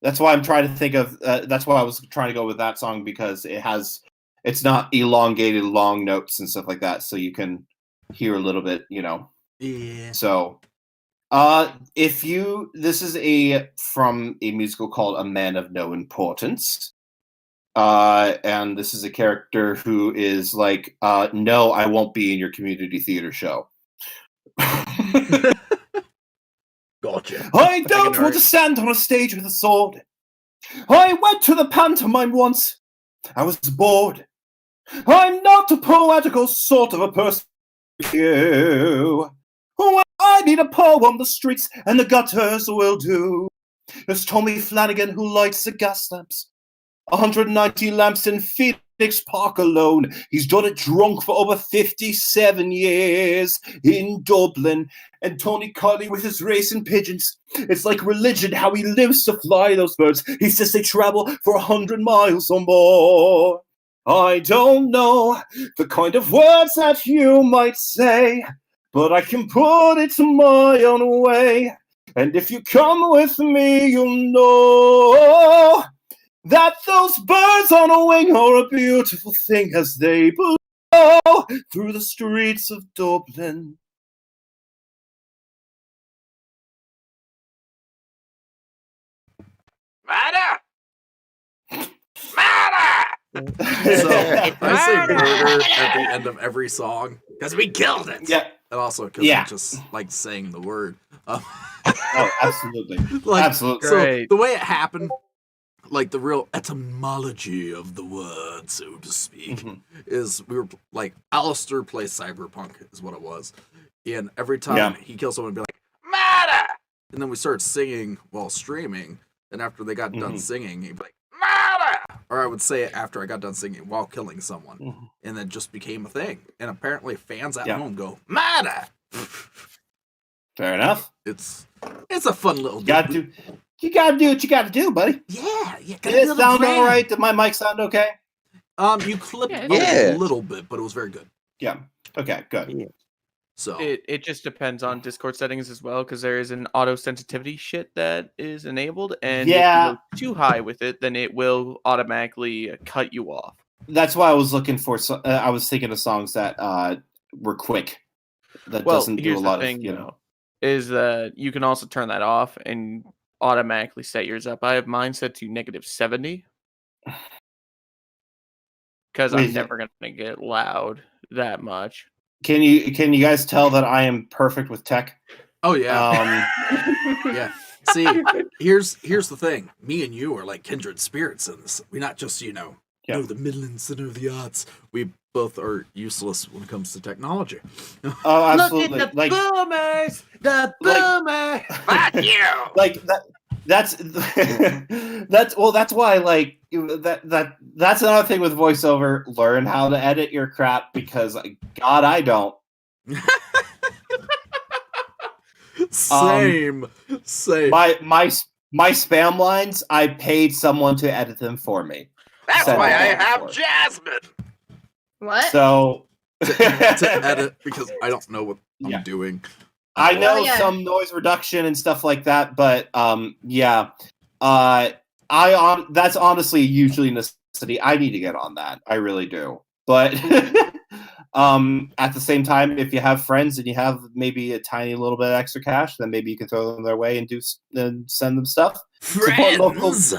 That's why I'm trying to think of. That's why I was trying to go with that song because it's not elongated long notes and stuff like that, so you can hear a little bit, Yeah. So, this is from a musical called A Man of No Importance. And this is a character who is like, no, I won't be in your community theater show. Gotcha. I don't want to stand on a stage with a sword. I went to the pantomime once. I was bored. I'm not a poetical sort of a person. You. Oh, I need a poem the streets and the gutters will do. There's Tommy Flanagan who lights the gas lamps. 190 lamps in Phoenix Park alone. He's done it drunk for over 57 years in Dublin. And Tony Colley with his racing pigeons. It's like religion how he lives to fly those birds. He says they travel for 100 miles or more. I don't know the kind of words that you might say, but I can put it my own way. And if you come with me, you'll know that those birds on a wing are a beautiful thing as they blow through the streets of Dublin. Murder! Murder! So I say murder at the end of every song because we killed it. Yeah, and also because I just like saying the word. Oh, absolutely, absolutely. So Great. the way it happened, like the real etymology of the word, so to speak, is we were like Alastor plays Cyberpunk is what it was, and every time he kills someone, it'd be like murder, and then we started singing while streaming, and after they got done singing, he'd be like murder, or I would say it after I got done singing while killing someone, and then just became a thing. And apparently, fans at home go murder. Fair enough. It's a fun little. You gotta do what you gotta do, buddy. Yeah. Did it sound all right? Did my mic sound okay? You clipped a little bit, but it was very good. Yeah. Okay. Good. Yeah. So it just depends on Discord settings as well, because there is an auto sensitivity shit that is enabled, and if you go too high with it, then it will automatically cut you off. That's why I was looking for. I was thinking of songs that were quick. That doesn't do a lot of is that you can also turn that off and automatically set yours up. I have mine set to -70 because I'm never gonna get loud that much. Can you guys tell that I am perfect with tech? Oh yeah. Yeah. See, here's the thing. Me and you are like kindred spirits in this. We're not just, know the Midland Center of the Arts. We both are useless when it comes to technology. Oh, absolutely. Look at the boomers! The boomers! Fuck you! Like that. That's why that's another thing with voiceover. Learn how to edit your crap because God, I don't. Same. My spam lines, I paid someone to edit them for me. That's why I have Jasmine. What? So to edit because I don't know what I'm doing. I know some noise reduction and stuff like that, but that's honestly usually a necessity. I need to get on that. I really do. But at the same time, if you have friends and you have maybe a tiny little bit of extra cash, then maybe you can throw them their way and send them stuff. Friends.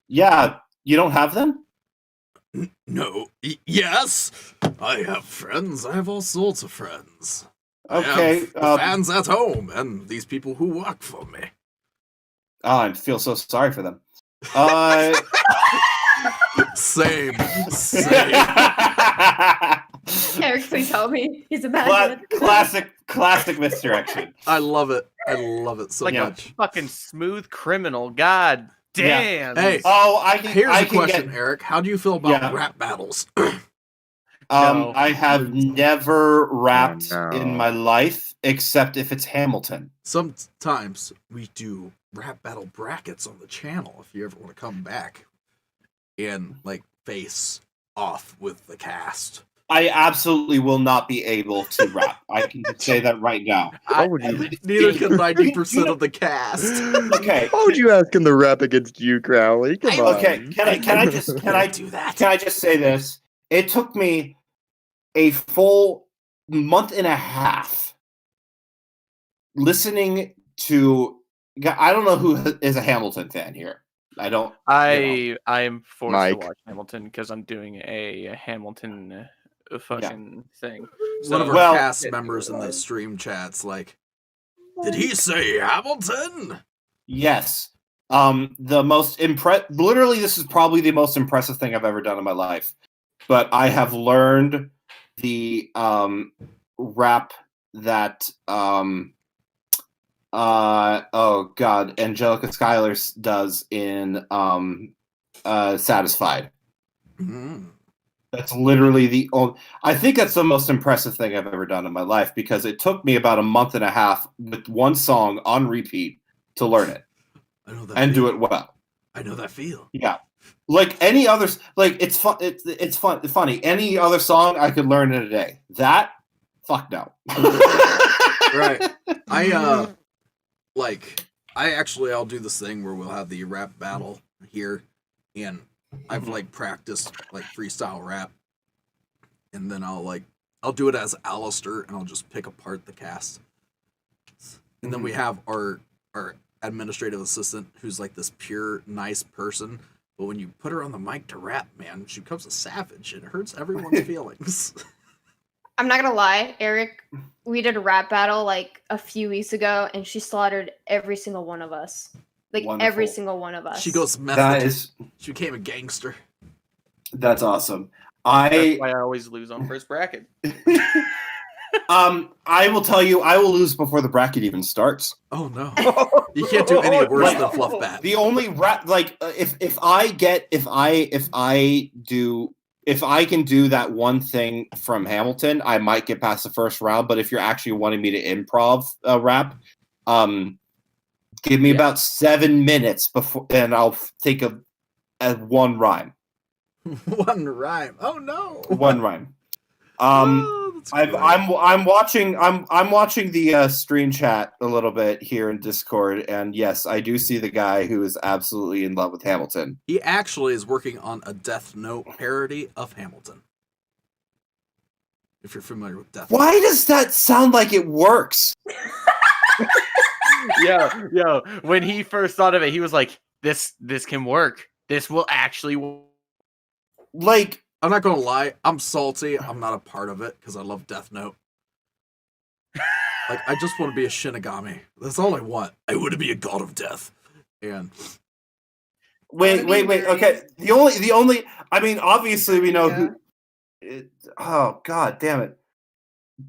Yeah, you don't have them? No. Yes, I have friends. I have all sorts of friends. Okay. Fans at home and these people who work for me. Oh, I feel so sorry for them. Same. Eric, please help me. He's a bad classic misdirection. I love it. I love it so like much. A fucking smooth criminal. God damn. Yeah. Hey. Here's a question, Eric. How do you feel about rap battles? I have never rapped in my life, except if it's Hamilton. Sometimes we do rap battle brackets on the channel if you ever want to come back and face off with the cast. I absolutely will not be able to rap. I can say that right now. Neither can 90% of the cast. Okay. Why would you ask him to rap against you, Crowley? Come on. Okay. Can I do that? Can I just say this? It took me a full month and a half listening to. I don't know who is a Hamilton fan here. I don't. I am forced Mike. to watch Hamilton because I'm doing a Hamilton fucking thing. One of our Well- cast members in the stream chat's like, "Did he say Hamilton?" Yes. The most literally, this is probably the most impressive thing I've ever done in my life. But I have learned the rap that oh god, Angelica Schuyler does in Satisfied. That's literally the only. I think that's the most impressive thing I've ever done in my life because it took me about a month and a half with one song on repeat to learn it and do it well. I know that feel. Yeah, like any other, like it's fun. It's fun. It's funny. Any other song I could learn in a day. That, fuck no. Right. I'll do this thing where we'll have the rap battle here, and I've like practiced like freestyle rap, and then I'll do it as Alastor, and I'll just pick apart the cast. And then we have our administrative assistant, who's like this pure nice person, but when you put her on the mic to rap, man, she becomes a savage. It hurts everyone's feelings. I'm not gonna lie, Eric. We did a rap battle like a few weeks ago, and she slaughtered every single one of us. Like every Wonderful. single one of us. She goes method. That is. She became a gangster. That's awesome. That's why I always lose on first bracket. I will tell you, I will lose before the bracket even starts. Oh no! You can't do any worse than Fluff Bat. The only rap, like, if I can do that one thing from Hamilton, I might get past the first round. But if you're actually wanting me to improv rap, give me about 7 minutes before, and I'll think of one rhyme. One rhyme. Oh no! One rhyme. That's great. I'm watching the stream chat a little bit here in Discord, and yes, I do see the guy who is absolutely in love with Hamilton. He actually is working on a Death Note parody of Hamilton. If you're familiar with Death Note. Why does that sound like it works? Yo, when he first thought of it, he was like, this can work. This will actually work. Like, I'm not gonna lie, I'm salty. I'm not a part of it because I love Death Note. Like, I just want to be a Shinigami. That's all I want. I want to be a god of death. And wait. Okay, the only. I mean, obviously we know who. Oh god, damn it!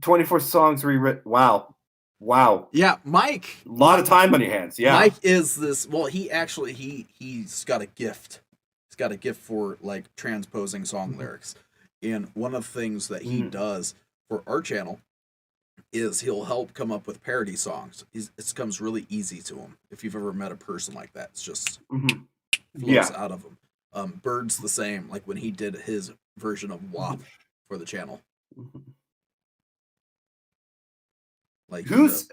24 songs rewritten. Wow. yeah, Mike. A lot of time on your hands. Yeah. Mike is this. Well, he's got a gift. He's got a gift for like transposing song lyrics, and one of the things that he does for our channel is he'll help come up with parody songs. It comes really easy to him. If you've ever met a person like that, it's just flows out of him. Bird's the same. Like when he did his version of WAP for the channel. Like who's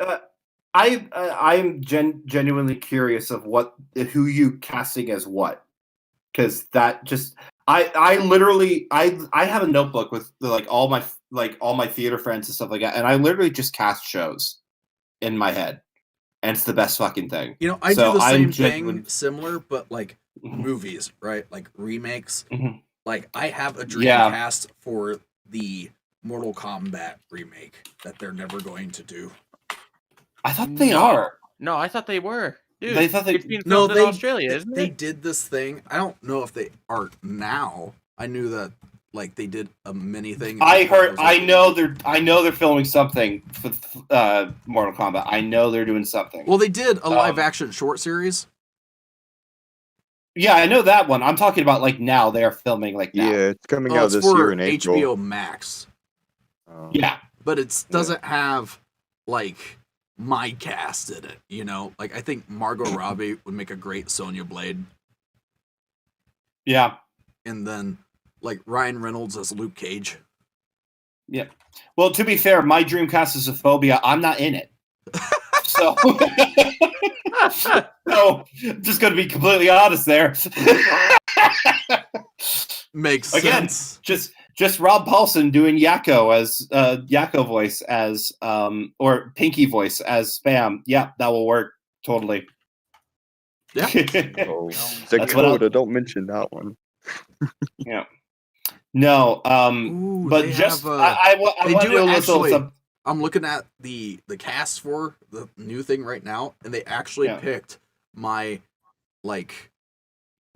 I'm genuinely curious of who you casting as what. Because that just I literally have a notebook with all my theater friends and stuff like that, and I literally just cast shows in my head, and it's the best fucking thing. You know, I do the same thing, similar, but like movies, right? Like remakes. Like I have a dream cast for the Mortal Kombat remake that they're never going to do. I thought they are. No, I thought they were. Dude, they thought it's being filmed in Australia, isn't it? They did this thing. I don't know if they are now. I knew that like they did a mini thing. I know they're filming something for Mortal Kombat. I know they're doing something. Well, they did a live action short series. Yeah, I know that one. I'm talking about like now they are filming like now. Yeah, it's coming out this year in April. HBO Max. Yeah, but it doesn't have like my cast in it, you know? Like, I think Margot Robbie would make a great Sonya Blade. Yeah. And then, like, Ryan Reynolds as Luke Cage. Yeah. Well, to be fair, my dream cast is ZooPhobia. I'm not in it. So, just going to be completely honest there. Makes Again, sense. just Rob Paulson doing Yakko as Yakko voice as or Pinky voice as Spam. Yeah, that will work totally. Yeah. Oh, Dakota, don't mention that one. Yeah. No, Ooh, but just I want to do a little. I'm looking at the cast for the new thing right now, and they actually picked my like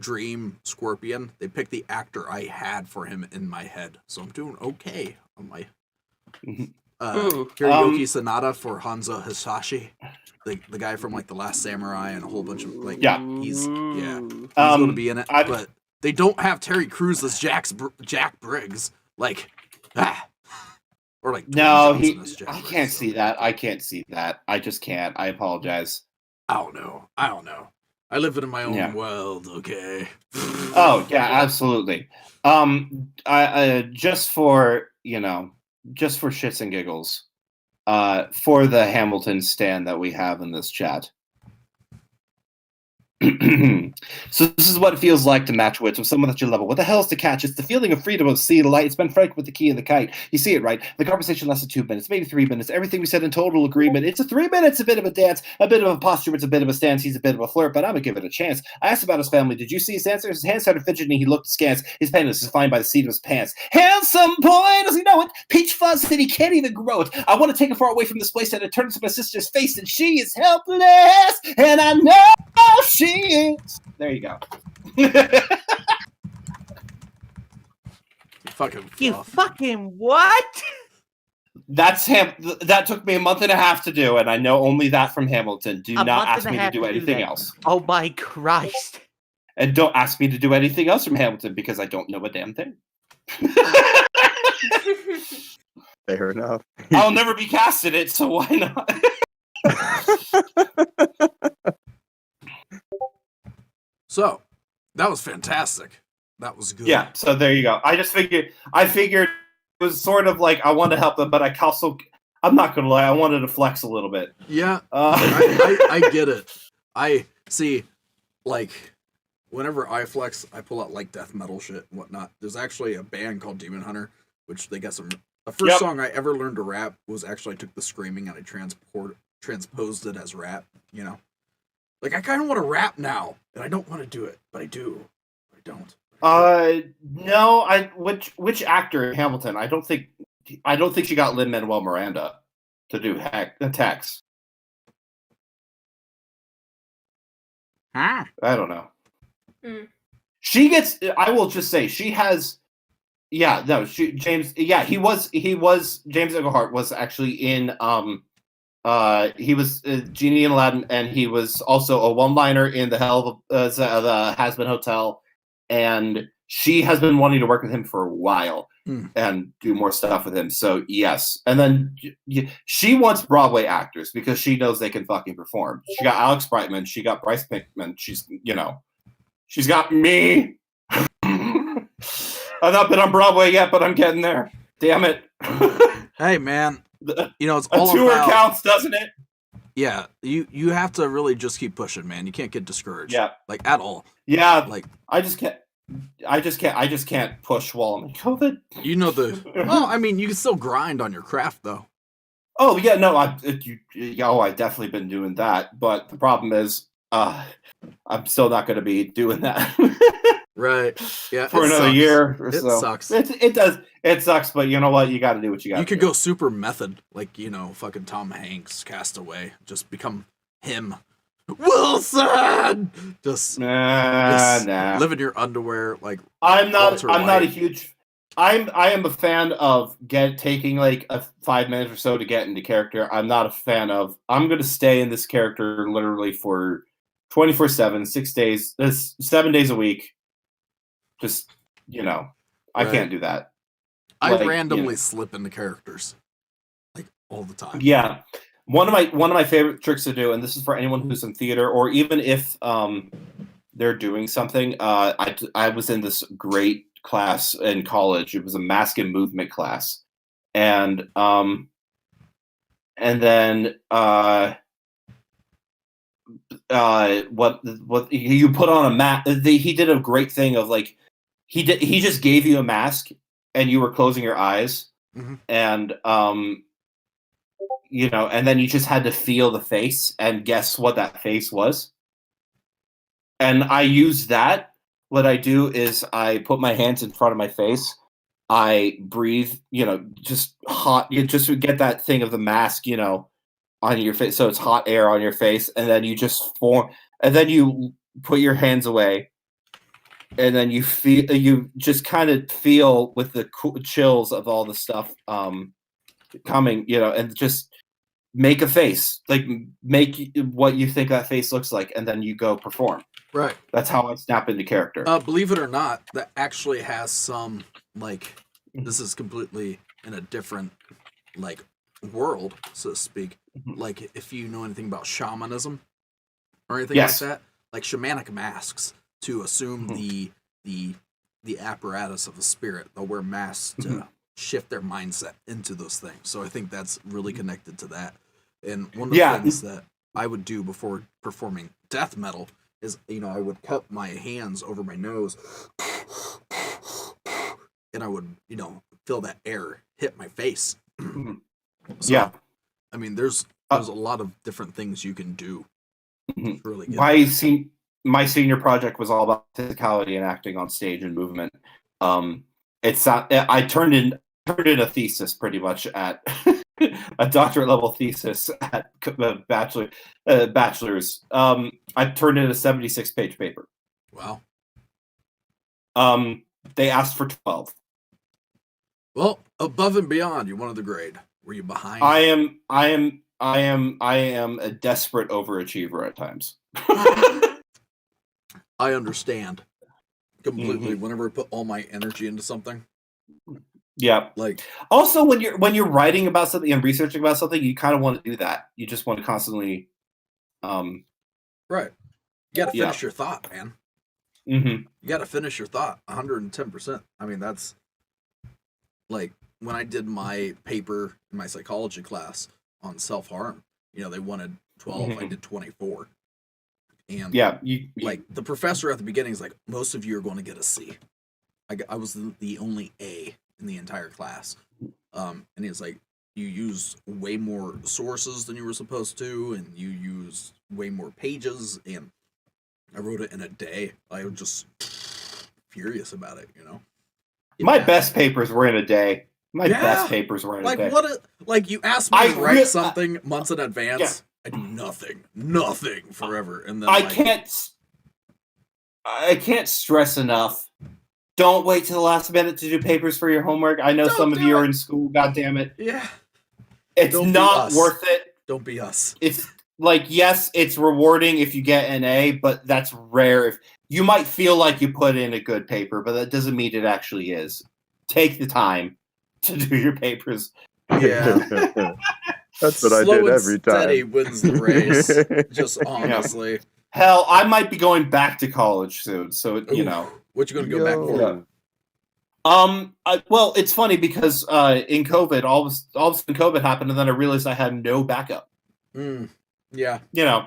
dream Scorpion. They picked the actor I had for him in my head, so I'm doing okay on my Hiroyuki Sanada for Hanzo Hisashi, the guy from like The Last Samurai and a whole bunch of like he's going to be in it, but they don't have Terry Crews as Jack Briggs or like no, I can't see that. I can't see that. I just can't. I apologize. I don't know. I live in my own world, okay? Oh yeah, absolutely. I just for shits and giggles, for the Hamilton stan that we have in this chat. So this is what it feels like to match wits with someone at your level. What the hell is the catch? It's the feeling of freedom of seeing the light. It's Ben Frank with the key and the kite. You see it, right? The conversation lasted 2 minutes, maybe 3 minutes. Everything we said in total agreement. It's a 3 minutes, a bit of a dance, a bit of a posture, it's a bit of a stance. He's a bit of a flirt, but I'm gonna give it a chance. I asked about his family. Did you see his answer? His hands started fidgeting. He looked askance. His penis is fine by the seat of his pants. Handsome boy, does he know it? Peach fuzz that he can't even grow it. I want to take it far away from this place, and it turns to my sister's face, and she is helpless, and I know she is. There you go. You fucking what? That's him. That took me a month and a half to do, and I know only that from Hamilton. Do not ask me to do anything else. Oh my Christ. And don't ask me to do anything else from Hamilton because I don't know a damn thing. Fair enough. I'll never be cast in it, so why not? So, that was fantastic. That was good. Yeah, so there you go. I figured it was sort of like I wanted to help them, but I'm not going to lie, I wanted to flex a little bit. Yeah, I get it. I see, like, whenever I flex, I pull out, like, death metal shit and whatnot. There's actually a band called Demon Hunter, which they got some... The first song I ever learned to rap was actually I took the screaming and I transposed it as rap, you know? Like, I kind of want to rap now, and I don't want to do it, but I do. I don't. No, which actor in Hamilton? I don't think she got Lin-Manuel Miranda to do Tex. Huh? I don't know. She gets. I will just say she has. Yeah, no, James. Yeah, he was. James Englehart was actually in. He was Genie in Aladdin, and he was also a one-liner in the the Has-Been Hotel, and she has been wanting to work with him for a while and do more stuff with him. So yes, and then she wants Broadway actors because she knows they can fucking perform. She got Alex Brightman, she got Bryce Pinkman. She's got me. I've not been on Broadway yet, but I'm getting there. Damn it. Hey man. It's all a tour counts, doesn't it? Yeah, you have to really just keep pushing, man. You can't get discouraged. Yeah, like at all. Yeah, like I just can't push while I'm in COVID. Well, I mean, you can still grind on your craft, though. Oh yeah, no, I've definitely been doing that. But the problem is, I'm still not going to be doing that. Right. Yeah. For another year or so. It sucks. It does. It sucks, but you know what? You got to do what you got to do. You could go super method, like, fucking Tom Hanks, Castaway. Just become him. Wilson! Just live in your underwear, like I am a fan of taking like a 5 minutes or so to get into character. I'm not a fan of I'm gonna stay in this character literally for 24/7, 6 days, 7 days a week. Just I can't do that. I randomly slip into characters, like all the time. Yeah, one of my favorite tricks to do, and this is for anyone who's in theater, or even if they're doing something. I was in this great class in college. It was a mask and movement class, and then what you put on a mask. He did a great thing of like he just gave you a mask and you were closing your eyes, and you know, and then you just had to feel the face and guess what that face was. And I use that. What I do is I put my hands in front of my face. I breathe, you know, just hot. You just get that thing of the mask, you know, on your face. So it's hot air on your face, and then you just form, and then you put your hands away, and then you feel, you just kind of feel with the chills of all the stuff coming, you know, and just make a face, like make what you think that face looks like, and then you go perform. Right. That's how I snap into character. Believe it or not, that actually has some, like, this is completely in a different, like, world, so to speak. Like, if you know anything about shamanism or anything like that, like shamanic masks to assume the apparatus of a spirit. They'll wear masks to shift their mindset into those things. So I think that's really connected to that. And one of the things that I would do before performing death metal is, you know, I would cup my hands over my nose and I would, you know, feel that air hit my face. So, I mean, there's a lot of different things you can do. It's really good. My senior project was all about physicality and acting on stage and movement. It's not, I turned in a thesis pretty much at a doctorate level thesis at bachelor's. I turned in a 76-page paper. Wow. They asked for 12. Well, above and beyond, you wanted the grade. Were you behind? I am a desperate overachiever at times. I understand completely. Whenever I put all my energy into something. Yeah. Like, also when you're writing about something and researching about something, you kind of want to do that. You just want to constantly right. You got to finish your thought, man. You got to finish your thought 110%. I mean, that's like when I did my paper in my psychology class on self-harm, you know, they wanted 12, I did 24. And like the professor at the beginning is like, most of you are going to get a C. I was the only A in the entire class. And he's like, you use way more sources than you were supposed to, and you use way more pages, and I wrote it in a day. I was just furious about it, you know? My best papers were in a day. Best papers were in a day. Like you asked me to write something months in advance. I do nothing forever, and then I can't stress enough. Don't wait till the last minute to do papers for your homework. I know some of you are in school. God damn it! Yeah, it's not worth it. Don't be us. It's like, yes, it's rewarding if you get an A, but that's rare. If you might feel like you put in a good paper, but that doesn't mean it actually is. Take the time to do your papers. Yeah. That's what I did every time. Steady wins the race. Just honestly. Hell, I might be going back to college soon, so you know. What you going to go back for? Well, it's funny because in COVID, all of a sudden COVID happened, and then I realized I had no backup. Yeah. You know,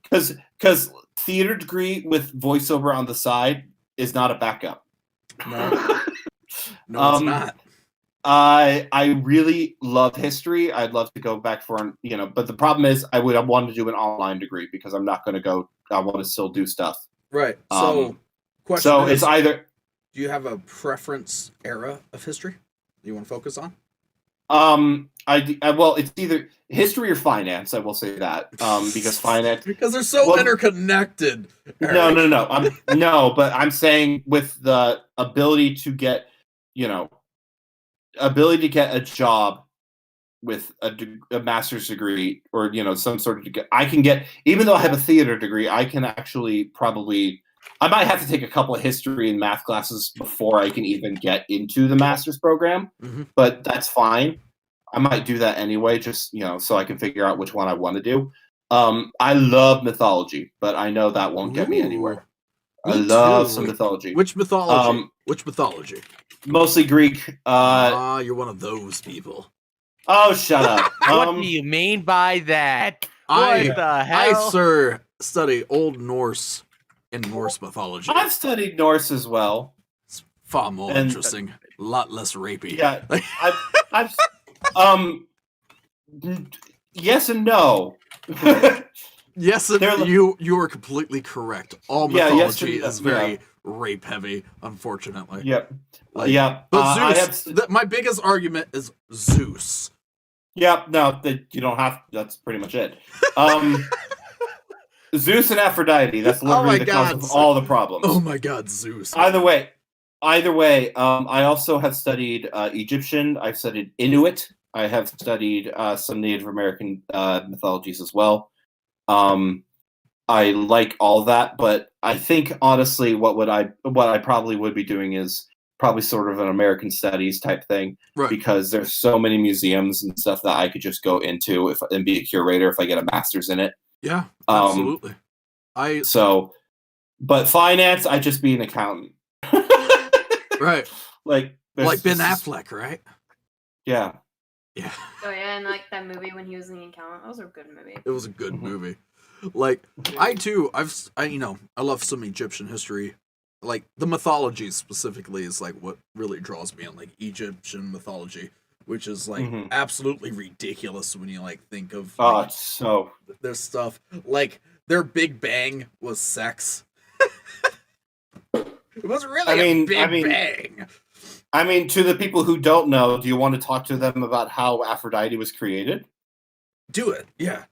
because theater degree with voiceover on the side is not a backup. No, it's not. I really love history. I'd love to go back for, you know, but the problem is I want to do an online degree because I'm not going to go. I want to still do stuff. Right. So, question is, it's either. Do you have a preference era of history you want to focus on? Well, it's either history or finance. I will say that because finance because they're so interconnected. Eric. No. But I'm saying with the ability to get, you know. Ability to get a job with a master's degree or, you know, some sort of degree. I can get, even though I have a theater degree, I can actually I might have to take a couple of history and math classes before I can even get into the master's program, but that's fine. I might do that anyway, just, you know, so I can figure out which one I want to do. I love mythology, but I know that won't get me anywhere. I love some mythology. Which mythology? Which mythology? Mostly Greek. You're one of those people. Oh, shut up. What do you mean by that? What the hell? I, sir, study Old Norse and Norse mythology. I've studied Norse as well. It's far more interesting. A lot less rapey. Yeah, yes and no. Yes, and you are completely correct. All mythology is very rape heavy, unfortunately. Yep. But Zeus. My biggest argument is Zeus. Yep. No, you don't have. That's pretty much it. Zeus and Aphrodite. That's literally the cause of all the problems. Oh my God, Zeus. Either way. I also have studied Egyptian. I've studied Inuit. I have studied some Native American mythologies as well. I like all that, but I think honestly, what I probably would be doing is probably sort of an American studies type thing, right? Because there's so many museums and stuff that I could just go into and be a curator if I get a master's in it. Yeah, absolutely. But finance, I'd just be an accountant. Right. Like Ben Affleck, right? Yeah. Yeah. Oh yeah, and like that movie when he was in the accountant, that was a good movie. It was a good movie. Like I love some Egyptian history. Like the mythology specifically is like what really draws me in, like Egyptian mythology, which is like absolutely ridiculous when you like think of their stuff. Like their Big Bang was sex. It wasn't really a big bang. I mean, to the people who don't know, do you want to talk to them about how Aphrodite was created? Do it, yeah.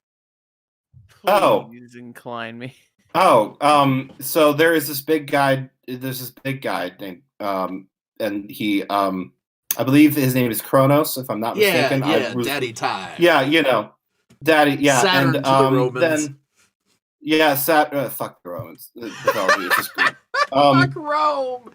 Please incline me. So there is this big guy. There's this big guy named, and he, I believe his name is Kronos, if I'm not mistaken. Daddy Time. Yeah, Daddy. Yeah, Saturn and to the Romans. Then, fuck the Romans. The mythology is just great. Fuck Rome.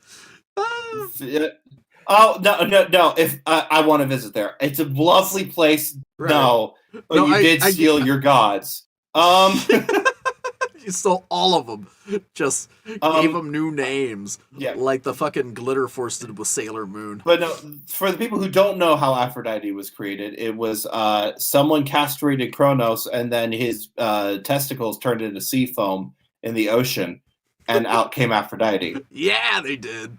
Oh no! If I want to visit there, it's a lovely place. Right. No, but you did steal your gods. You stole all of them. Just gave them new names. Yeah, like the fucking Glitter Force did with Sailor Moon. But no, for the people who don't know how Aphrodite was created, it was someone castrated Kronos, and then his testicles turned into sea foam in the ocean, and out came Aphrodite. Yeah, they did.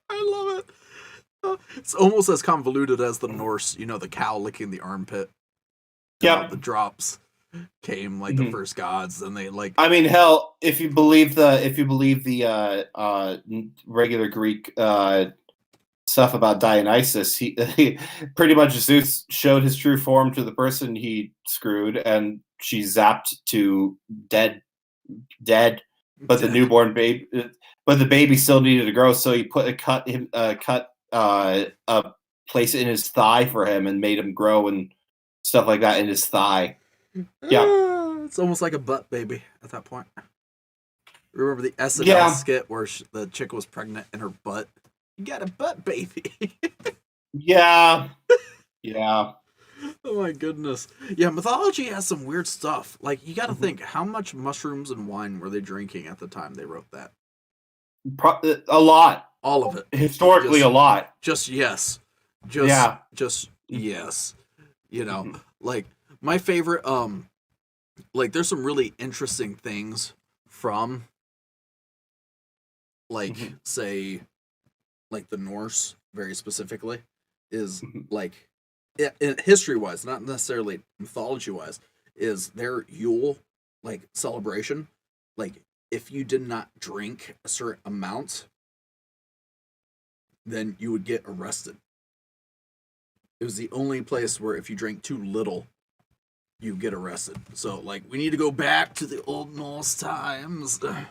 I love it. It's almost as convoluted as the Norse, the cow licking the armpit. Yeah, the drops came like the first gods, and they like. I mean, hell, if you believe the regular Greek stuff about Dionysus, he pretty much Zeus showed his true form to the person he screwed, and she zapped to dead, but the newborn baby. But the baby still needed to grow, so he put a place in his thigh for him and made him grow and stuff like that in his thigh. Yeah, it's almost like a butt baby at that point. Remember the SNL skit where the chick was pregnant in her butt? You got a butt baby. Yeah. Oh my goodness. Yeah, mythology has some weird stuff. Like you got to think, how much mushrooms and wine were they drinking at the time they wrote that? A lot. All of it. Historically, a lot. Just yes. Just yes. Like my favorite, like there's some really interesting things from, like, say, like the Norse, very specifically, is like, history-wise, not necessarily mythology-wise, is their Yule, like, celebration, like, if you did not drink a certain amount, then you would get arrested. It was the only place where if you drank too little, you get arrested. So, like, we need to go back to the old Norse times, where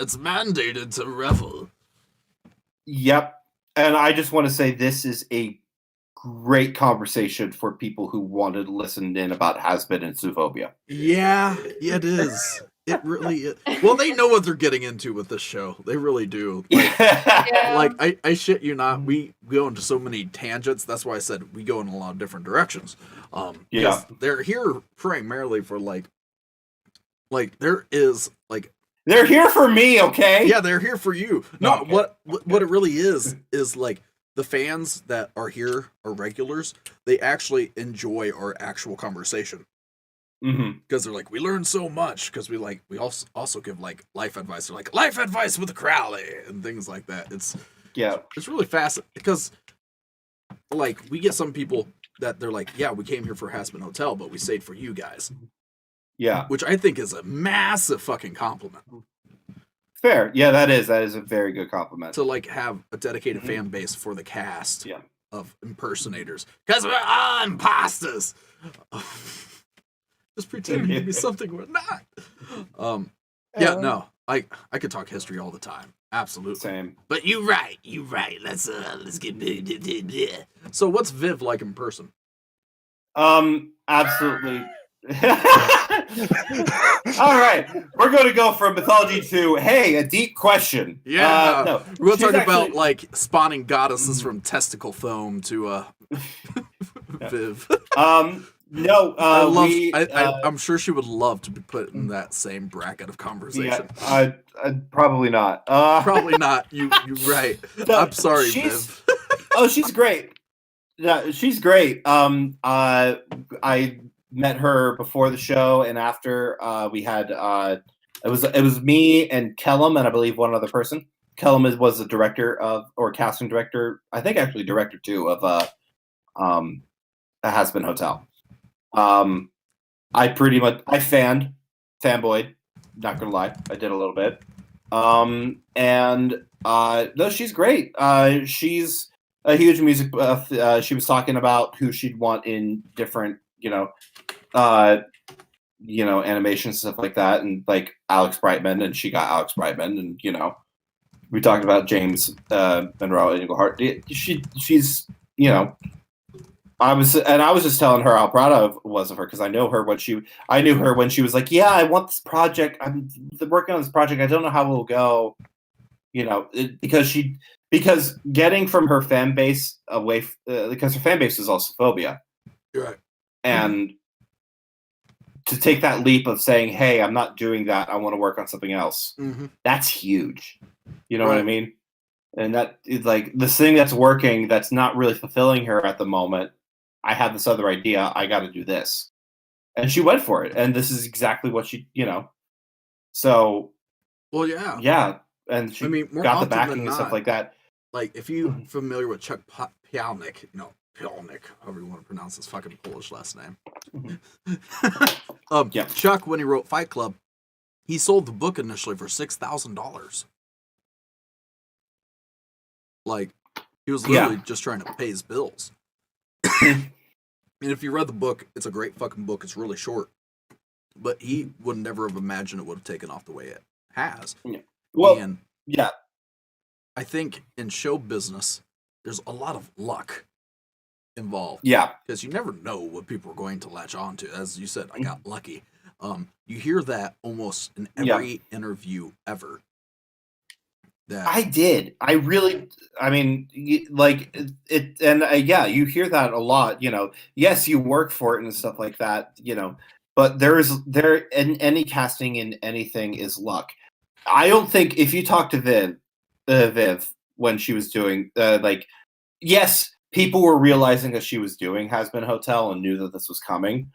it's mandated to revel. Yep. And I just want to say this is a great conversation for people who wanted to listen in about Has-Been and ZooPhobia. Yeah, it is. It really is. Well, they know what they're getting into with this show. They really do. Like, I shit you not. We go into so many tangents. That's why I said we go in a lot of different directions. They're here primarily for like there is like. They're here for me, okay? Yeah, they're here for you. No, okay. What it really is like the fans that are here are regulars. They actually enjoy our actual conversation. Because they're like, we learn so much because we also give like life advice. They're like life advice with Crowley and things like that. It's really fascinating because like we get some people that they're like, yeah, we came here for Hasbin Hotel, but we stayed for you guys. Yeah, which I think is a massive fucking compliment. Fair, yeah, that is a very good compliment to like have a dedicated fan base for the cast of impersonators because we're all imposters. Just pretending to be something we're not. No, I could talk history all the time. Absolutely. Same. But you're right. Let's get. So what's Viv like in person? Absolutely. All right, we're going to go from mythology to a deep question. Yeah, no, we're going to talk about like spawning goddesses from testicle foam to Viv. No, I'm sure she would love to be put in that same bracket of conversation. Yeah, probably not. Probably not. You're right. No, I'm sorry, Viv. She's great. Yeah, she's great. I met her before the show and after. We had it was me and Kellum and I believe one other person. Kellum was the director or casting director. I think actually director too of a Hasbin Hotel. I fanboyed, not gonna lie, I did a little bit. No, she's great. She's a huge music buff. She was talking about who she'd want in different, animation stuff like that, and like Alex Brightman, and she got Alex Brightman, and we talked about James Monroe Englehart. She's I was just telling her how proud I was of her because I knew her when she was like, yeah, I want this project. I'm working on this project. I don't know how it will go, because getting from her fan base away, because her fan base is also phobia. Right. And to take that leap of saying, hey, I'm not doing that. I want to work on something else. Mm-hmm. That's huge. You know what I mean? And that is like this thing that's working that's not really fulfilling her at the moment. I have this other idea. I got to do this. And she went for it. And this is exactly what she, So. Well, yeah. Yeah. And she got the backing and stuff like that. Like, if you're familiar with Chuck Palahniuk, Palahniuk, however you want to pronounce his fucking Polish last name. Chuck, when he wrote Fight Club, he sold the book initially for $6,000. Like, he was literally just trying to pay his bills. And if you read the book, it's a great fucking book. It's really short. But he would never have imagined it would have taken off the way it has. Yeah. Well, and I think in show business, there's a lot of luck involved. Yeah. Because you never know what people are going to latch on to. As you said, I got lucky. You hear that almost in every interview ever. I did. I really, like it, and you hear that a lot, yes, you work for it and stuff like that, but there in any casting in anything is luck. I don't think if you talk to Viv when she was doing, yes, people were realizing that she was doing Hasbin Hotel and knew that this was coming.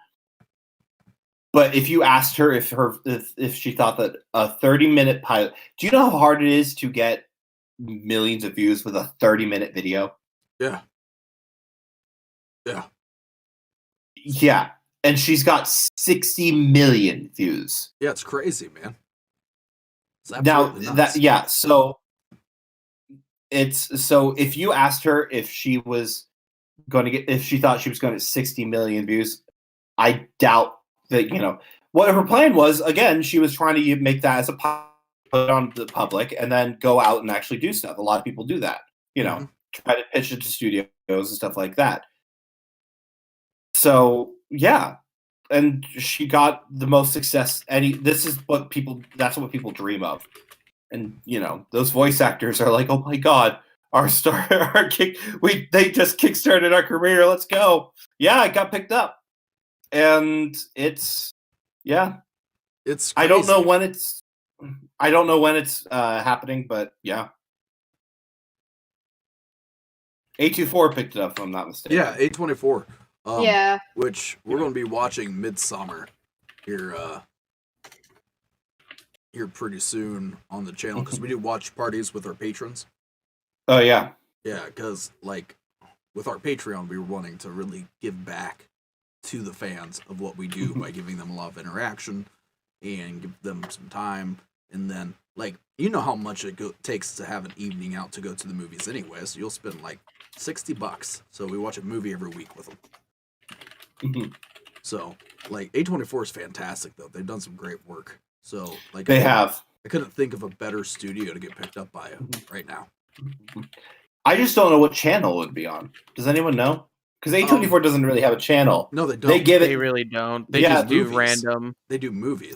But if you asked her if she thought that a 30-minute pilot, do you know how hard it is to get millions of views with a 30-minute video? Yeah. Yeah. Yeah. And she's got 60 million views. Yeah, it's crazy, man. Now so if you asked her if she was going to if she thought she was going to 60 million views, I doubt that, what her plan was. Again, she was trying to make that as a put on the public and then go out and actually do stuff. A lot of people do that, try to pitch it to studios and stuff like that. So yeah, and she got the most success. That's what people dream of. And those voice actors are like, oh my god, they just kickstarted our career. Let's go. Yeah, it got picked up. And it's crazy. I don't know when it's happening, but yeah. A24 picked it up, if I'm not mistaken. Yeah, A24. Yeah. Which we're going to be watching Midsummer here pretty soon on the channel because we do watch parties with our patrons. Oh yeah. Yeah, because like with our Patreon, we were wanting to really give back to the fans of what we do by giving them a lot of interaction and give them some time. And then, like, you know how much it takes to have an evening out to go to the movies anyway, so you'll spend like $60. So we watch a movie every week with them. So, like, A24 is fantastic, though. They've done some great work. So, like, I couldn't think of a better studio to get picked up by right now. I just don't know what channel it would be on. Does anyone know? Because A24 doesn't really have a channel. No, they don't. They really don't. They just do random. They do movies.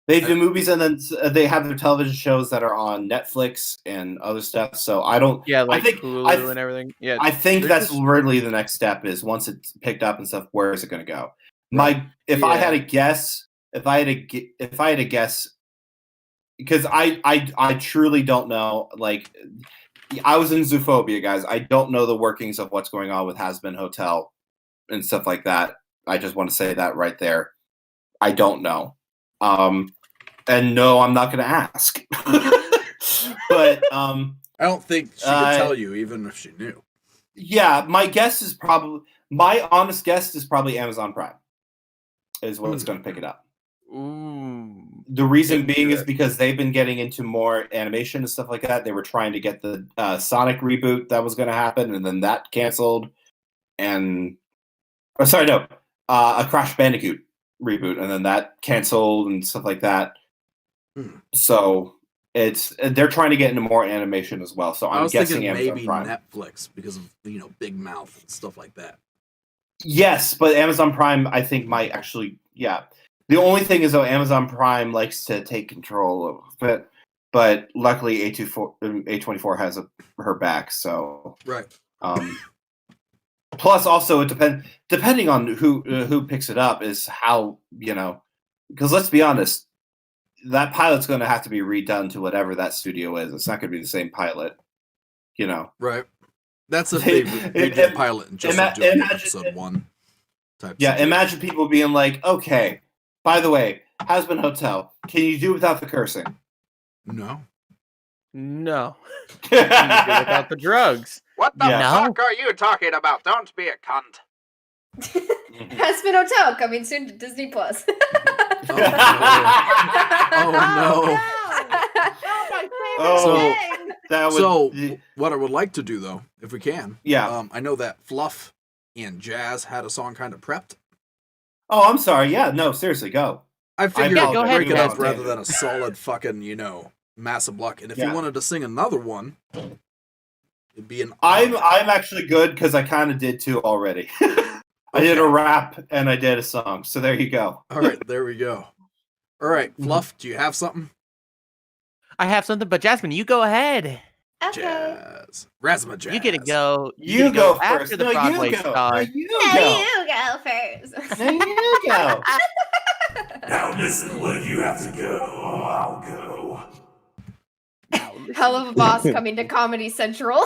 They do movies, and then they have their television shows that are on Netflix and other stuff. So I don't. Yeah, like I think, Hulu and everything. Yeah, I think that's really the next step. Is once it's picked up and stuff, where is it going to go? If I had to guess, because I truly don't know. Like, I was in ZooPhobia, guys. I don't know the workings of what's going on with Has-Been Hotel and stuff like that. I just want to say that right there. I don't know. And no, I'm not going to ask. But I don't think she could tell you, even if she knew. Yeah, my honest guess is probably Amazon Prime is what's going to pick it up. Ooh. The reason being is because they've been getting into more animation and stuff like that. They were trying to get the Sonic reboot that was going to happen, and then that canceled. And a Crash Bandicoot reboot, and then that canceled and stuff like that. So they're trying to get into more animation as well. So I'm guessing Amazon maybe Prime. Netflix because of Big Mouth and stuff like that. Yes, but Amazon Prime I think might actually The only thing is, though, Amazon Prime likes to take control of it, but luckily A24 has her back. So right. Plus, also it depending on who picks it up is how because let's be honest, that pilot's going to have to be redone to whatever that studio is. It's not going to be the same pilot, Right. That's if they did pilot and just doing episode 1 type. Yeah, imagine people being like, okay. By the way, Has-Been Hotel, can you do without the cursing? No. Can you do without the drugs? What the fuck are you talking about? Don't be a cunt. Has-Been Hotel coming soon to Disney Plus. Oh no! So what I would like to do, though, if we can, I know that Fluff and Jazz had a song kind of prepped. Oh, I'm sorry. Yeah, no, seriously, go. I figured go ahead, break it up rather than a solid fucking, massive block. And if you wanted to sing another one, it'd be an. I'm actually good because I kind of did 2 already. I did a rap and I did a song, so there you go. All right, there we go. All right, Fluff, do you have something? I have something, but Jasmine, you go ahead. Okay. Jazz. Razma Jazz. You get to go. You go first. After the Broadway star. You go first. No, you go. Now listen, when you have to go, I'll go. Hell of a boss coming to Comedy Central.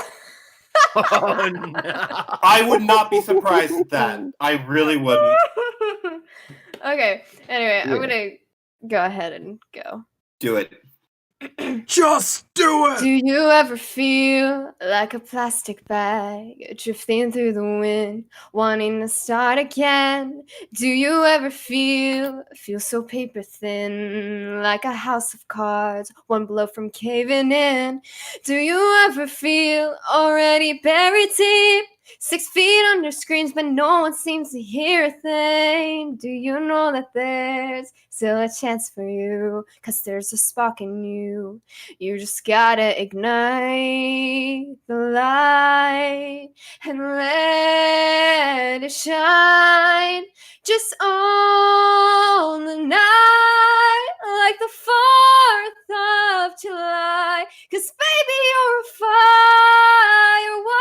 Oh, no. I would not be surprised at that. I really wouldn't. Okay. Anyway, I'm gonna go ahead and go. Do it. Just do it! Do you ever feel like a plastic bag drifting through the wind, wanting to start again? Do you ever feel so paper thin, like a house of cards, one blow from caving in? Do you ever feel already buried deep, 6 feet under screens, but no one seems to hear a thing? Do you know that there's still a chance for you, 'cause there's a spark in you? You just gotta ignite the light and let it shine just on the night like the 4th of July. 'Cause baby, you're a firework.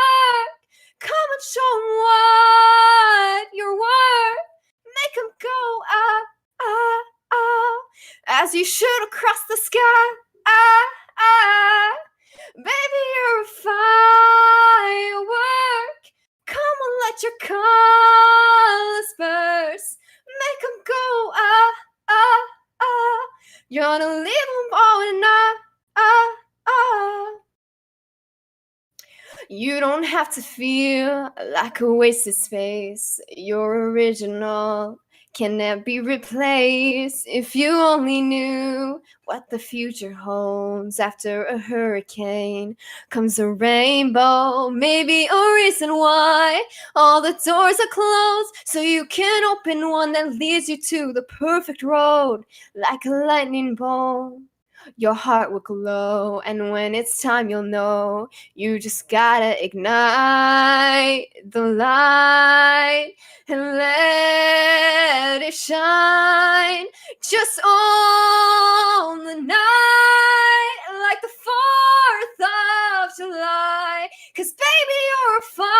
Come and show 'em what you're worth. Make 'em go, ah, ah, ah, as you shoot across the sky, ah, ah. Baby, you're a firework. Come and let your colors burst. Make 'em go, ah, You're gonna leave them falling. You don't have to feel like a wasted space. You're original, can never be replaced. If you only knew what the future holds. After a hurricane comes a rainbow. Maybe a reason why all the doors are closed, so you can open one that leads you to the perfect road. Like a lightning bolt, your heart will glow, and when it's time you'll know. You just gotta ignite the light and let it shine. Just on the night like the 4th of July. 'Cause baby, you're a firework.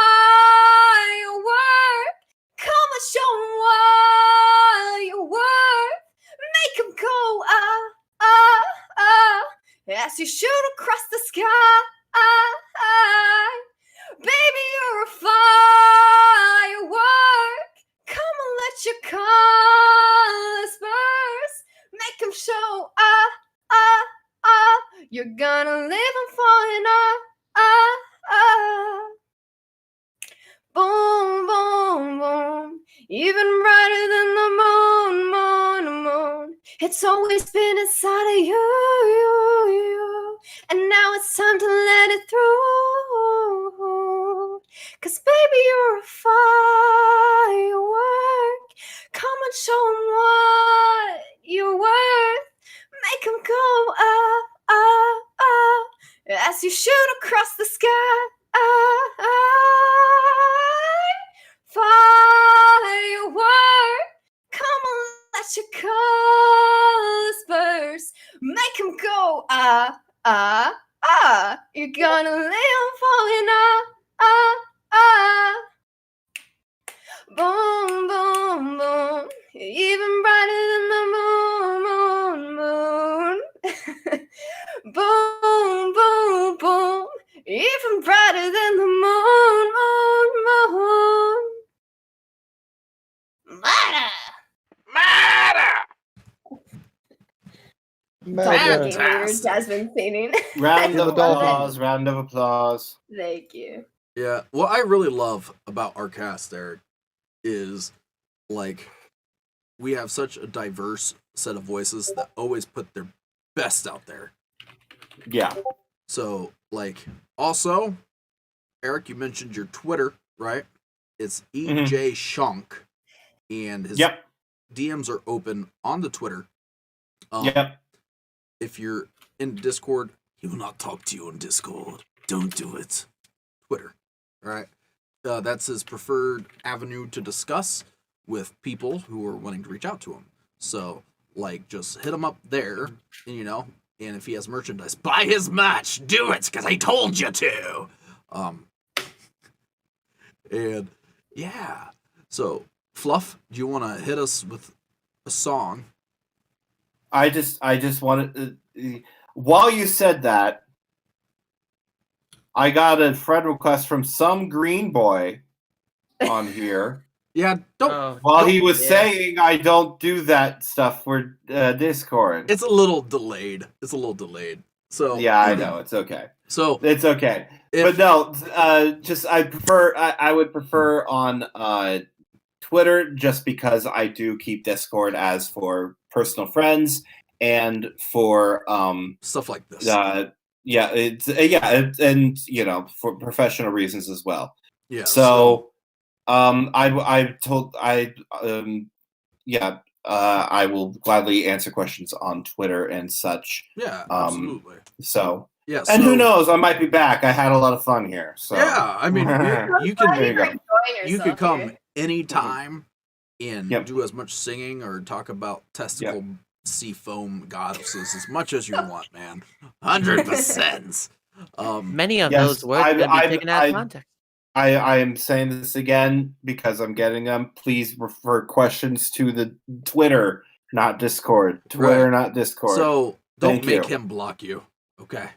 Come and show 'em what you're worth. Make 'em go as you shoot across the sky. Baby, you're a firework. Come and let your colors burst. Make 'em show you're gonna live and fall in boom, boom, boom. Even brighter than the moon, moon, moon. It's always been inside of you. And now it's time to let it through. 'Cause baby, you're a firework. Come and show 'em what you're worth. Make 'em go as you shoot across the sky. Firework, come on, let your colors burst. Make 'em go You're gonna live falling boom, boom, boom. Even brighter than the moon, moon, moon. Boom, boom, boom. Even brighter than the moon, moon, moon. Murder! Weird Jasmine singing. Round of applause, round of applause. Thank you. Yeah, what I really love about our cast, Eric, is like we have such a diverse set of voices that always put their best out there. Yeah. So, like, also, Eric, you mentioned your Twitter, right? It's EJ Shonk, and his DMs are open on the Twitter. If you're in Discord, he will not talk to you on Discord. Don't do it. Twitter, right? That's his preferred avenue to discuss with people who are wanting to reach out to him. So, like, just hit him up there, and, you know, and if he has merchandise, buy his merch. Do it, because I told you to. And, yeah. So, Fluff, do you want to hit us with a song? I just wanted while you said that, I got a friend request from some green boy on here. Yeah, don't. While he was saying I don't do that stuff for Discord. It's a little delayed. So yeah, I know it's okay. So it's okay. But no, I would prefer on Twitter, just because I do keep Discord as for personal friends and for stuff like this. And you know, for professional reasons as well. Yeah. So I will gladly answer questions on Twitter and such. Yeah, absolutely. So yeah, and who knows? I might be back. I had a lot of fun here. So yeah, I mean, you could come anytime and do as much singing or talk about testicle sea foam goddesses as much as you want, man. 100%. Many of those words can be taken out of context. I am saying this again because I'm getting them. Please refer questions to the Twitter, not Discord. Twitter, not Discord. So don't make him block you. Okay.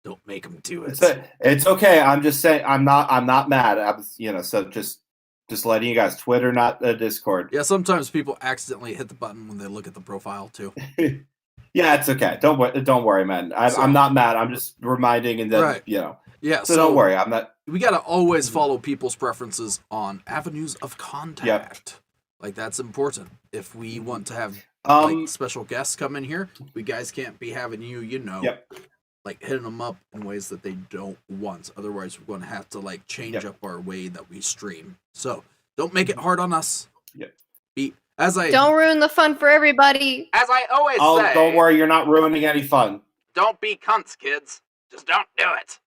Don't make him do it. It's okay. I'm just saying I'm not mad. So just Just letting you guys. Twitter, not Discord. Yeah, sometimes people accidentally hit the button when they look at the profile too. Yeah, it's okay. Don't worry, man. I'm not mad. I'm just reminding, and then Right. Yeah. So don't worry. I'm not. We gotta always follow people's preferences on avenues of contact. Yep. Like that's important. If we want to have special guests come in here, we guys can't be having you, like hitting them up in ways that they don't want. Otherwise, we're going to have to like change up our way that we stream. So don't make it hard on us. Yep. Don't ruin the fun for everybody. As I always say. Don't worry, you're not ruining any fun. Don't be cunts, kids. Just don't do it.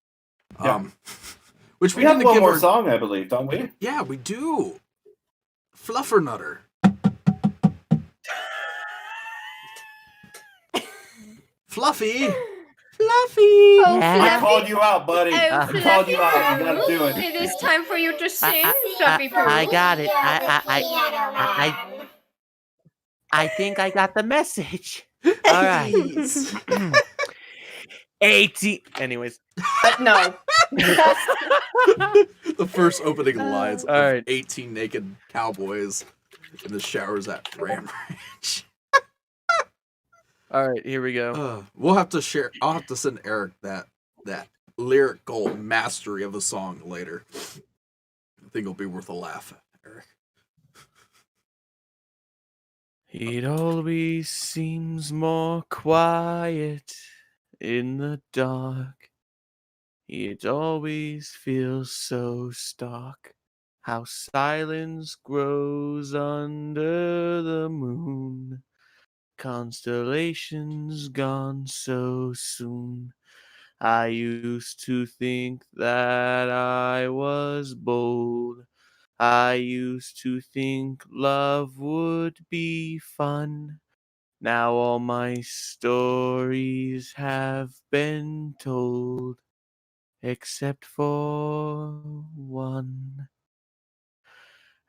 Which we have one more song, I believe, don't we? Yeah, we do. Fluffernutter. Fluffy. Oh, I called you out, buddy. Oh, I called you out. You gotta do it. It is time for you to sing, Fluffy Poo. I got it. I think I got the message. All right. 18. Anyways. No. The first opening lines All of right. 18 naked cowboys in the showers at Ram Ranch. All right, here we go. We'll have to share. I'll have to send Eric that lyrical mastery of the song later. I think it'll be worth a laugh, Eric. It always seems more quiet in the dark. It always feels so stark. How silence grows under the moon. Constellations gone so soon. I used to think that I was bold. I used to think love would be fun. Now all my stories have been told, except for one.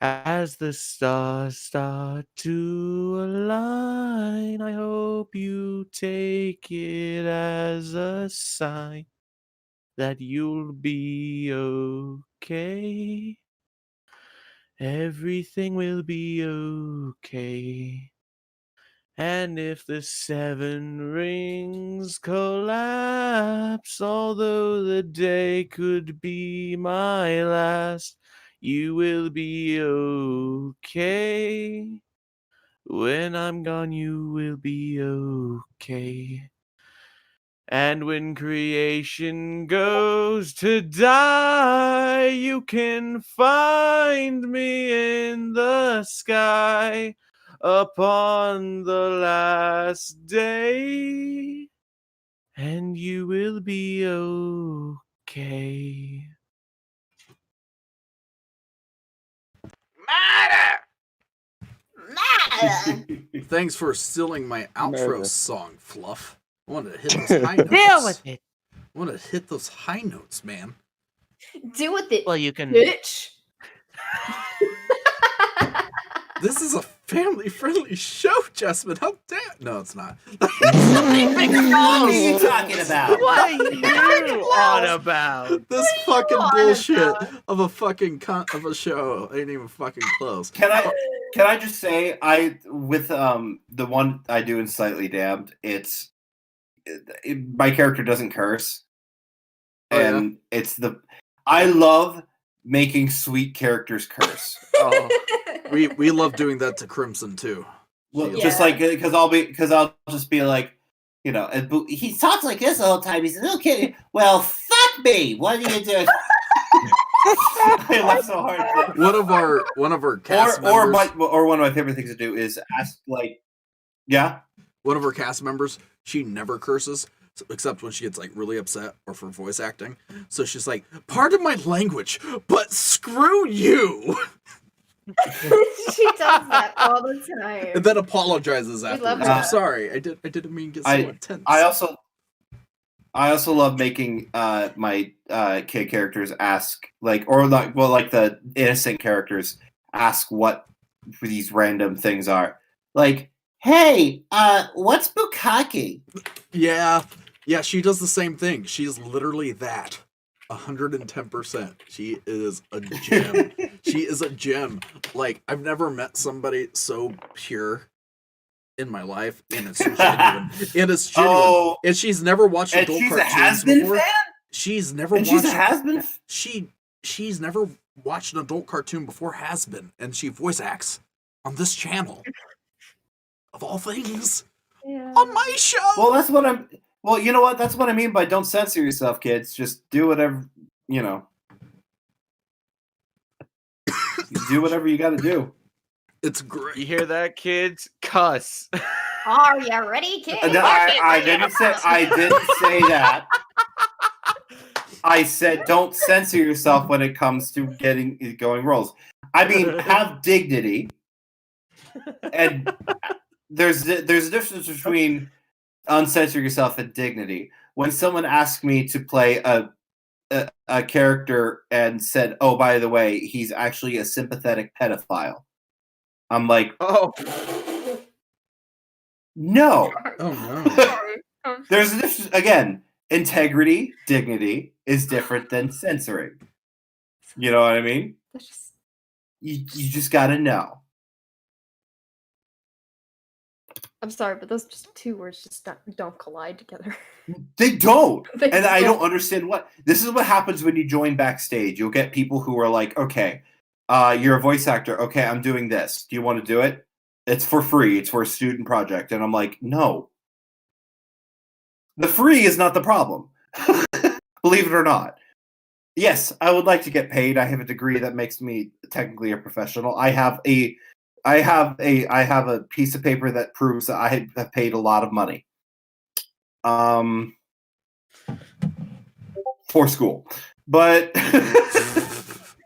As the stars start to align, I hope you take it as a sign that you'll be okay. Everything will be okay. And if the 7 rings collapse, although the day could be my last, you will be okay. When I'm gone, you will be okay. And when creation goes to die, you can find me in the sky upon the last day, and you will be okay. Thanks for stealing my outro song, Fluff. I wanted to hit those high notes. Deal with it. I wanted to hit those high notes, man. Deal with it. Well, you can. Bitch. This is a family-friendly show, Jasmine. How dare? No, it's not. What are you talking about? What are you on about? This fucking bullshit of a fucking of a show ain't even fucking close. Can I just say with the one I do in Slightly Damned, my character doesn't curse, and I love making sweet characters curse. Oh, we love doing that to Crimson too. Well, just like because I'll just be like, he talks like this all the time. He's a little kid. Well, fuck me. What are you doing? I laugh so hard. One of our cast members, or one of my favorite things to do is ask one of our cast members. She never curses except when she gets like really upset or for voice acting. So she's like, "Pardon my language, but screw you." She does that all the time. And then apologizes afterwards. I'm sorry. I didn't mean to get so intense. I also love making my kid characters ask the innocent characters ask what these random things are. Like, hey, what's bukkake? Yeah, she does the same thing. She's literally that. 110%. She is a gem. She She is a gem. Like, I've never met somebody so pure in my life, and it's so genuine. And it's genuine. Oh, and she's never watched adult she's a cartoons has-been before. fan? She's never And watched. she's a has-been? She's never watched an adult cartoon before. Has been, and she voice acts on this channel. Of all things, on my show. Well, that's what I'm. Well, you know what? That's what I mean by don't censor yourself, kids. Just do whatever you know. Do whatever you got to do. It's great. You hear that, kids? Cuss. Are you ready, kids? No, I didn't say. I didn't say that. I said don't censor yourself when it comes to going roles. I mean, have dignity. And there's a difference between uncensor yourself and dignity. When someone asked me to play a character and said, "Oh, by the way, he's actually a sympathetic pedophile," I'm like, "Oh, no." Oh no. There's a difference again. Integrity, dignity is different than censoring. You know what I mean? You just gotta know. I'm sorry, but those just two words just don't collide together. They don't. They And I don't. don't understand what. This is what happens when you join backstage. You'll get people who are like, okay, you're a voice actor. Okay, I'm doing this. Do you want to do it? It's for free. It's for a student project. And I'm like, no. The free is not the problem. Believe it or not. Yes, I would like to get paid. I have a degree that makes me technically a professional. I have a piece of paper that proves that I have paid a lot of money. For school. But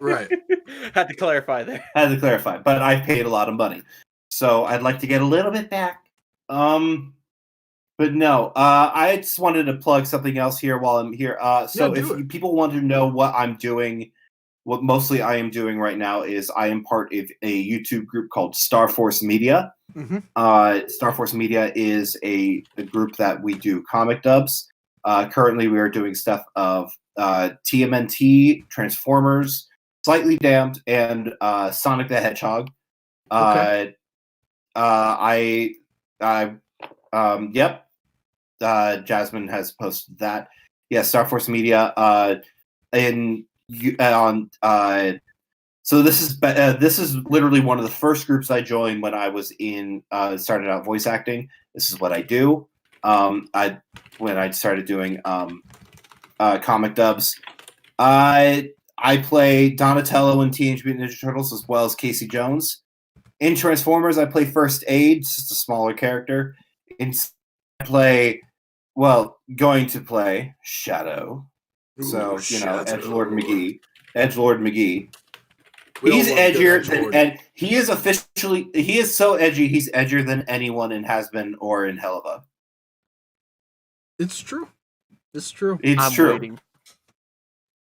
right. Had to clarify there. Had to clarify. But I've paid a lot of money. So I'd like to get a little bit back. But no, I just wanted to plug something else here while I'm here. So if people want to know what I'm doing, what mostly I am doing right now is I am part of a YouTube group called Starforce Media. Mm-hmm. Starforce Media is a group that we do comic dubs. Currently, we are doing stuff of TMNT, Transformers, Slightly Damned, and Sonic the Hedgehog. Okay. Yep. Jasmine has posted that. Yeah, Starforce Media. So this is literally one of the first groups I joined when I was started out voice acting. This is what I do. When I started doing comic dubs, I play Donatello in Teenage Mutant Ninja Turtles as well as Casey Jones. In Transformers, I play First Aid, just a smaller character. Going to play Shadow. So, Edgelord McGee. He's edgier and he is so edgy, he's edgier than anyone in Has Been or in Helva. It's true. It's true. I'm true. Waiting.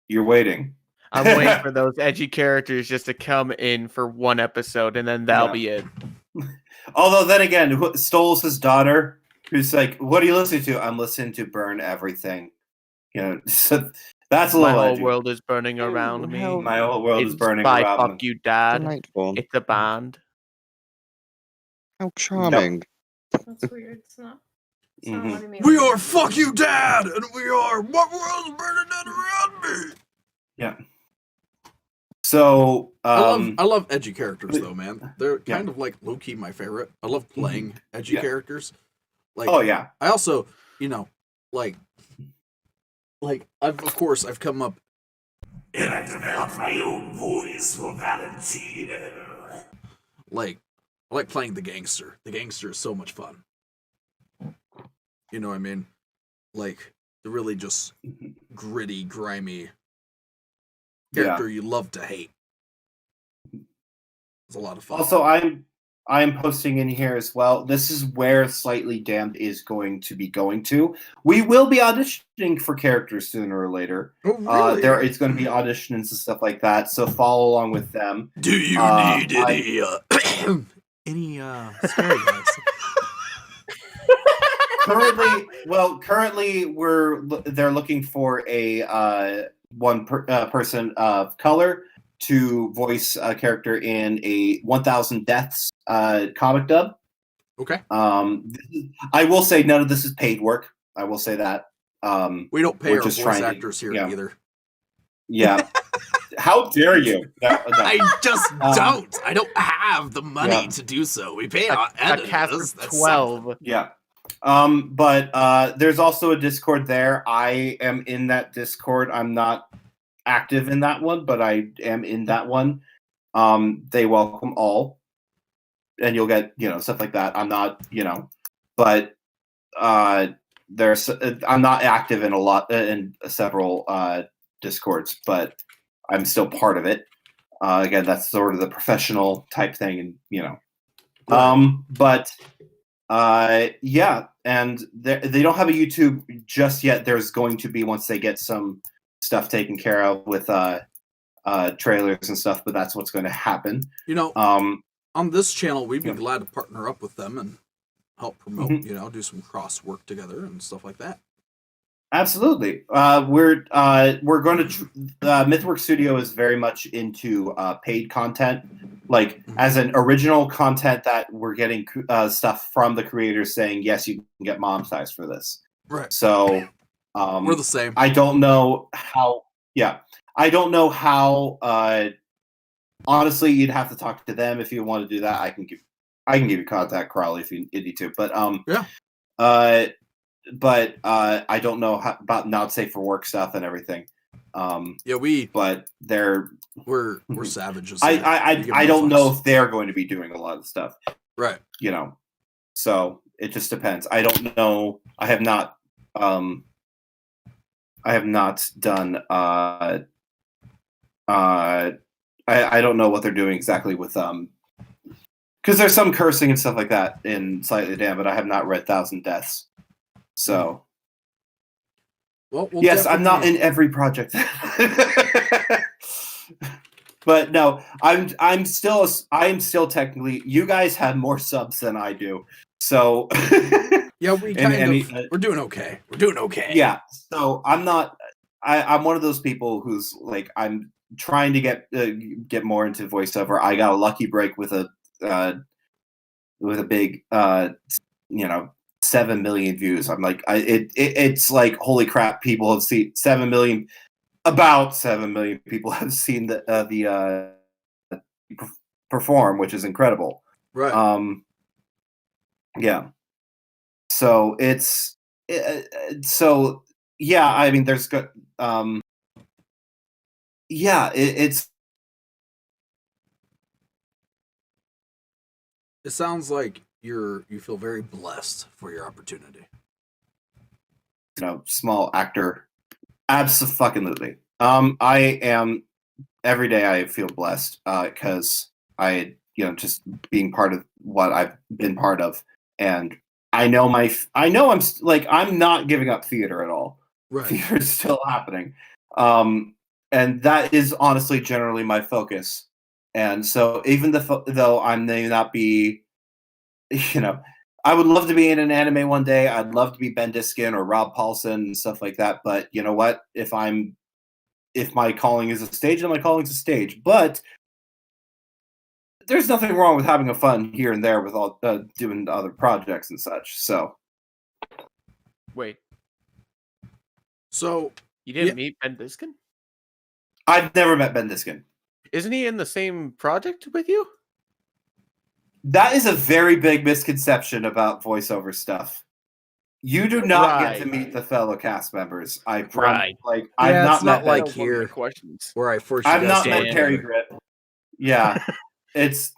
You're waiting. I'm waiting for those edgy characters just to come in for one episode, and then that'll be it. Although then again, Stoles' daughter, who's like, "What are you listening to?" I'm listening to Burn Everything. So that's a little. My whole edgy. world is burning around me. My whole world is burning by around Fuck me. You, Dad. Delightful. It's a band. How charming. That's weird. It's not what I mean. We are Fuck You, Dad, and we are What World's Burning Down Around Me. Yeah. So I love edgy characters though, man. They're kind of like low key my favorite. I love playing edgy characters. Like, oh yeah. I also, I've come up. And I developed my own voice for Valentino. I like playing the gangster. The gangster is so much fun. You know what I mean? Like the really just gritty, grimy character you love to hate. It's a lot of fun. Also, I'm posting in here as well. This is where Slightly Damned is going to be going to. We will be auditioning for characters sooner or later. Oh, really? It's going to be auditions and stuff like that. So follow along with them. Do you need any scary guys? Currently, they're looking for a person of color. to voice a character in a 1000 Deaths comic dub. Okay. I will say none of this is paid work. I will say that. We don't pay our voice actors here either. Yeah. How dare you? No. I just don't. I don't have the money to do so. We pay our editors. A cast of 12. Yeah. But there's also a Discord there. I am in that Discord. I'm not active in that one, but I am in that one. They welcome all. And you'll get, stuff like that. I'm not, but there's I'm not active in several Discords, but I'm still part of it. Again, that's sort of the professional type thing, and but yeah, and they don't have a YouTube just yet. There's going to be once they get some stuff taken care of with trailers and stuff, but that's what's going to happen. On this channel, we'd be glad to partner up with them and help promote. Do some cross work together and stuff like that. Absolutely. We're going to MythWorks Studio is very much into paid content, like as an original content that we're getting stuff from the creators saying yes, you can get monetized for this. Right. So we're the same. I don't know how. Yeah, I don't know how. Honestly, you'd have to talk to them if you want to do that. I can give you contact, Crowley, if you need to. But But I don't know about not safe for work stuff and everything. But we're savages. I don't know if they're going to be doing a lot of stuff. Right. So it just depends. I don't know. I have not done. I don't know what they're doing exactly with because there's some cursing and stuff like that in Slightly Damned, but I have not read 1000 Deaths. So, we'll yes, I'm not in every project, but no, I'm still technically. You guys have more subs than I do, so yeah, we're doing okay. We're doing okay. Yeah, so I'm not. I'm one of those people who's like I'm trying to get more into voiceover. I got a lucky break with a big 7 million views. I'm like, it's like, holy crap! People have seen 7 million. About 7 million people have seen the perform, which is incredible. Right. Yeah. So so yeah. I mean, there's good. Yeah. It's. It sounds like you feel very blessed for your opportunity. Small actor. Absolutely. I am every day I feel blessed because I just being part of what I've been part of, and I know I'm not giving up theater at all. Right. Theater is still happening. And that is honestly generally my focus. And so even though I may not be, I would love to be in an anime one day. I'd love to be Ben Diskin or Rob Paulson and stuff like that. But you know what? If my calling is a stage, then my calling's a stage. But there's nothing wrong with having a fun here and there with all doing other projects and such. So, wait. So you didn't meet Ben Diskin? I've never met Ben Diskin. Isn't he in the same project with you? That is a very big misconception about voiceover stuff. You do not get to meet the fellow cast members. I promise. Like I've not met like here questions where I force. I've not met Terry Grip. Yeah, it's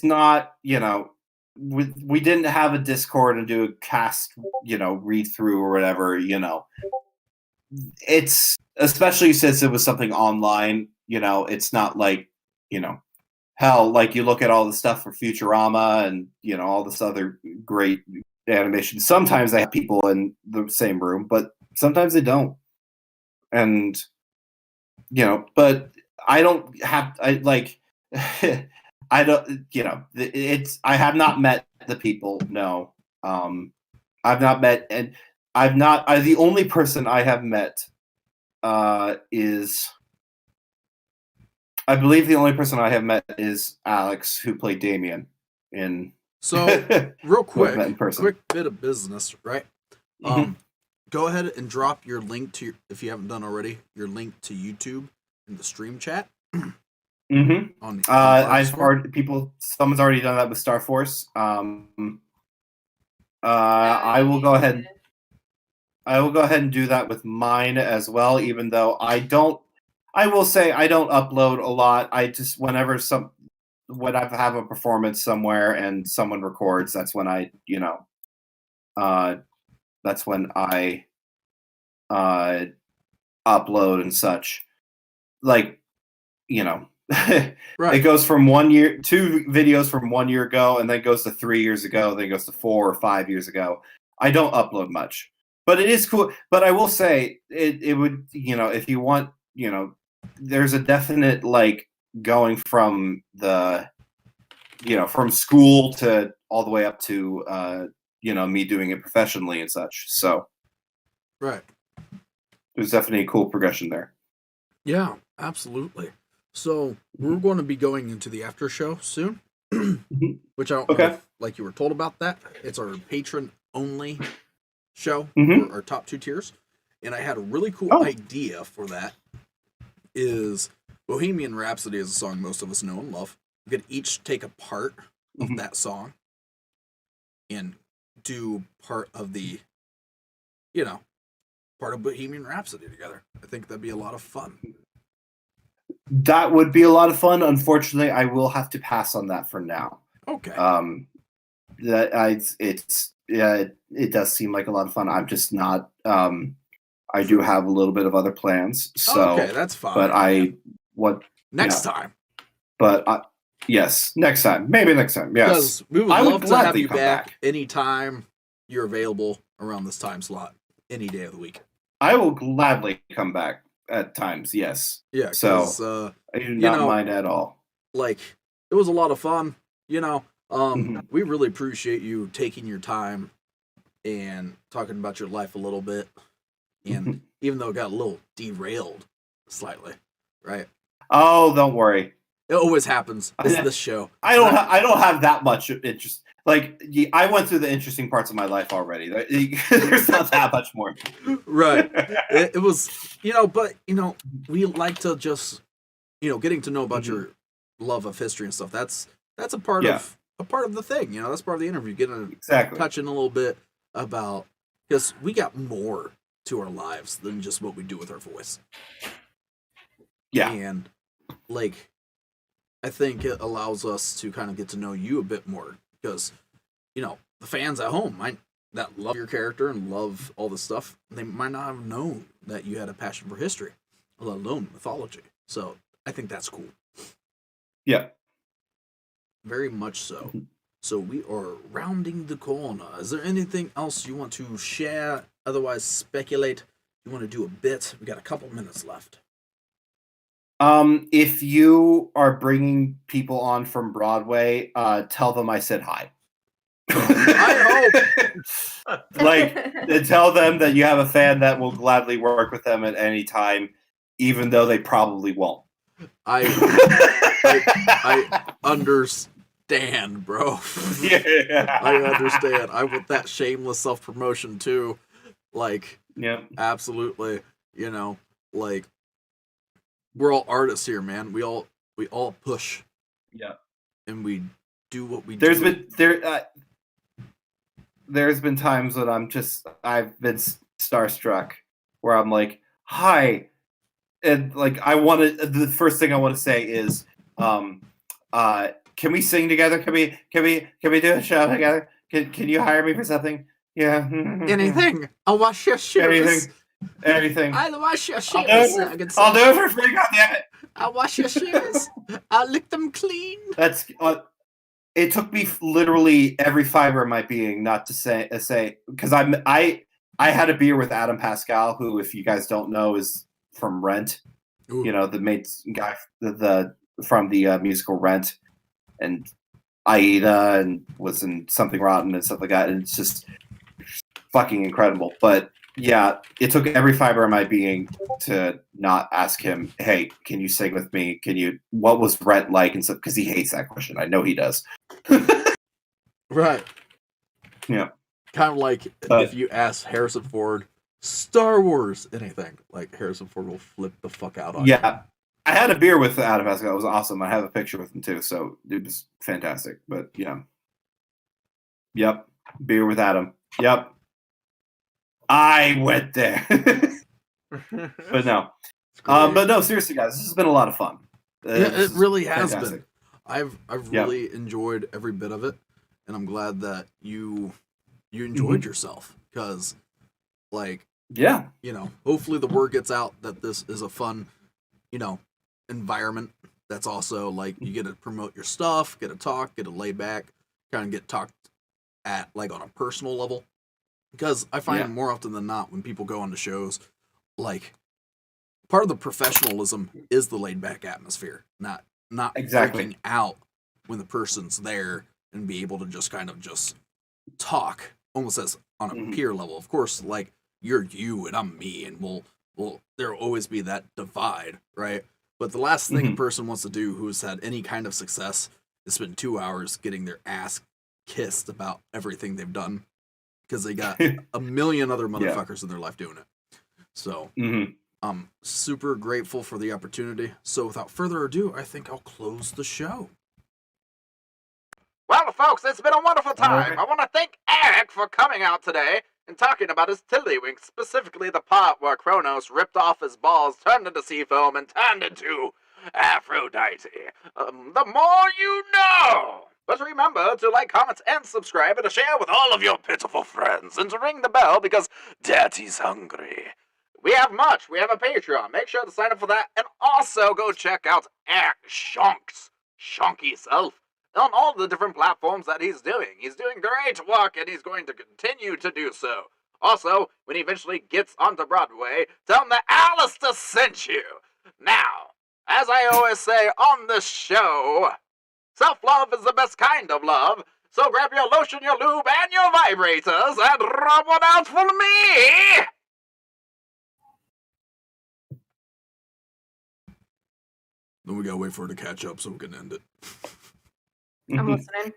not. We didn't have a Discord and do a cast. Read through or whatever. It's especially since it was something online. It's not like hell, like you look at all the stuff for Futurama and all this other great animation. Sometimes they have people in the same room, but sometimes they don't. And but I don't have. I like. I don't. It's. I have not met the people. No. I've not met, and I've not. The only person I have met is. I believe the only person I have met is Alex, who played Damien in. So, real quick, in person. quick bit of business, right? Go ahead and drop your link to, if you haven't done already, your link to YouTube in the stream chat. On I've already someone's already done that with Star Force. I will go ahead and do that with mine as well, even though I will say I don't upload a lot. I just when I have a performance somewhere and someone records, that's when I upload and such. Like, Right. It goes from 1 year, 2 videos from 1 year ago, and then goes to 3 years ago, then goes to 4 or 5 years ago. I don't upload much, but it is cool. But I will say it would, if you want, there's a definite like going from the, from school to all the way up to, me doing it professionally and such. So, right. There's definitely a cool progression there. Yeah, absolutely. So we're going to be going into the after show soon, which I don't know if, like you were told about that. It's our patron only show for our top 2 tiers. And I had a really cool idea for that. Is Bohemian Rhapsody is a song most of us know and love. We could each take a part of that song and do part of the, part of Bohemian Rhapsody together. I think that'd be a lot of fun. That would be a lot of fun. Unfortunately, I will have to pass on that for now. Okay. It does seem like a lot of fun. I'm just not. I do have a little bit of other plans. So okay, that's fine. But next time. But yes, next time. Maybe next time. Yes. Because we would love to have you back anytime you're available around this time slot, any day of the week. I will gladly come back at times. Yes. Yeah. So I do not mind at all. Like, it was a lot of fun. We really appreciate you taking your time and talking about your life a little bit. And even though it got a little derailed slightly, right? Oh, don't worry. It always happens. It's this show. I don't have that much interest. Like, I went through the interesting parts of my life already. There's not that much more. Right. It was, but we like to just, getting to know about your love of history and stuff. That's a part of the thing. That's part of the interview. Getting to touch in a little bit about, because we got more to our lives than just what we do with our voice. Yeah. And like, I think it allows us to kind of get to know you a bit more, because the fans at home that love your character and love all this stuff, they might not have known that you had a passion for history, let alone mythology. So I think that's cool. Yeah. Very much so. So we are rounding the corner. Is there anything else you want to share? Otherwise, speculate. You want to do a bit? We got a couple minutes left. If you are bringing people on from Broadway, tell them I said hi. I hope. Tell them that you have a fan that will gladly work with them at any time, even though they probably won't. I understand, bro. Yeah. I understand. I want that shameless self-promotion too. Like, yeah, absolutely. Like, we're all artists here, man. We all push. Yeah. And we do what we There's do. There's been times when I've been starstruck where I'm like, hi. And like, the first thing I want to say is, can we sing together? Can we do a show together? Can you hire me for something? Yeah. Anything. I'll wash your shoes. Anything. I'll wash your shoes. I'll do it for free. God damn it. I'll wash your shoes. I'll lick them clean. That's. It took me literally every fiber of my being not to say because I had a beer with Adam Pascal, who, if you guys don't know, is from Rent. Ooh. The main guy from the musical Rent, and Aida, and was in Something Rotten and stuff like that, and it's just fucking incredible. But Yeah, it took every fiber of my being to not ask him, "Hey, can you sing with me? What was Rent like?" And stuff, because he hates that question. I know he does. Right. Yeah. Kind of like if you ask Harrison Ford, Star Wars, anything, like Harrison Ford will flip the fuck out on you. Yeah. I had a beer with Adam Pascal. It was awesome. I have a picture with him too, so it was fantastic. But yeah. Yep. Beer with Adam. Yep. I went there. But no. But no, seriously, guys, this has been a lot of fun. Yeah, it really has been. I've Yep. really enjoyed every bit of it, and I'm glad that you enjoyed yourself, because, like, yeah, you know, hopefully the word gets out that this is a fun, you know, environment. That's also like you get to promote your stuff, get to talk, get to lay back, kind of get talked at like on a personal level. Because I find more often than not when people go on to shows, like, part of the professionalism is the laid back atmosphere, not freaking out when the person's there, and be able to just kind of just talk almost as on a peer level. Of course, like, you're you and I'm me, and we'll there'll always be that divide, right? But the last thing a person wants to do who's had any kind of success is spend 2 hours getting their ass kissed about everything they've done, because they got a million other motherfuckers in their life doing it. So I'm super grateful for the opportunity. So without further ado, I think I'll close the show. Well, folks, it's been a wonderful time. Right. I want to thank Eric for coming out today and talking about his tiddlywink, specifically the part where Kronos ripped off his balls, turned into sea foam, and turned into Aphrodite. The more you know! But remember to like, comment, and subscribe, and to share with all of your pitiful friends, and to ring the bell because Daddy's hungry. We have much. We have a Patreon. Make sure to sign up for that, and also go check out Shonk's Shonky Self on all the different platforms that he's doing. He's doing great work, and he's going to continue to do so. Also, when he eventually gets onto Broadway, tell him that Alastor sent you. Now, as I always say on this show, self-love is the best kind of love, so grab your lotion, your lube, and your vibrators, and rub one out for me! Then we gotta wait for her to catch up so we can end it. I'm listening.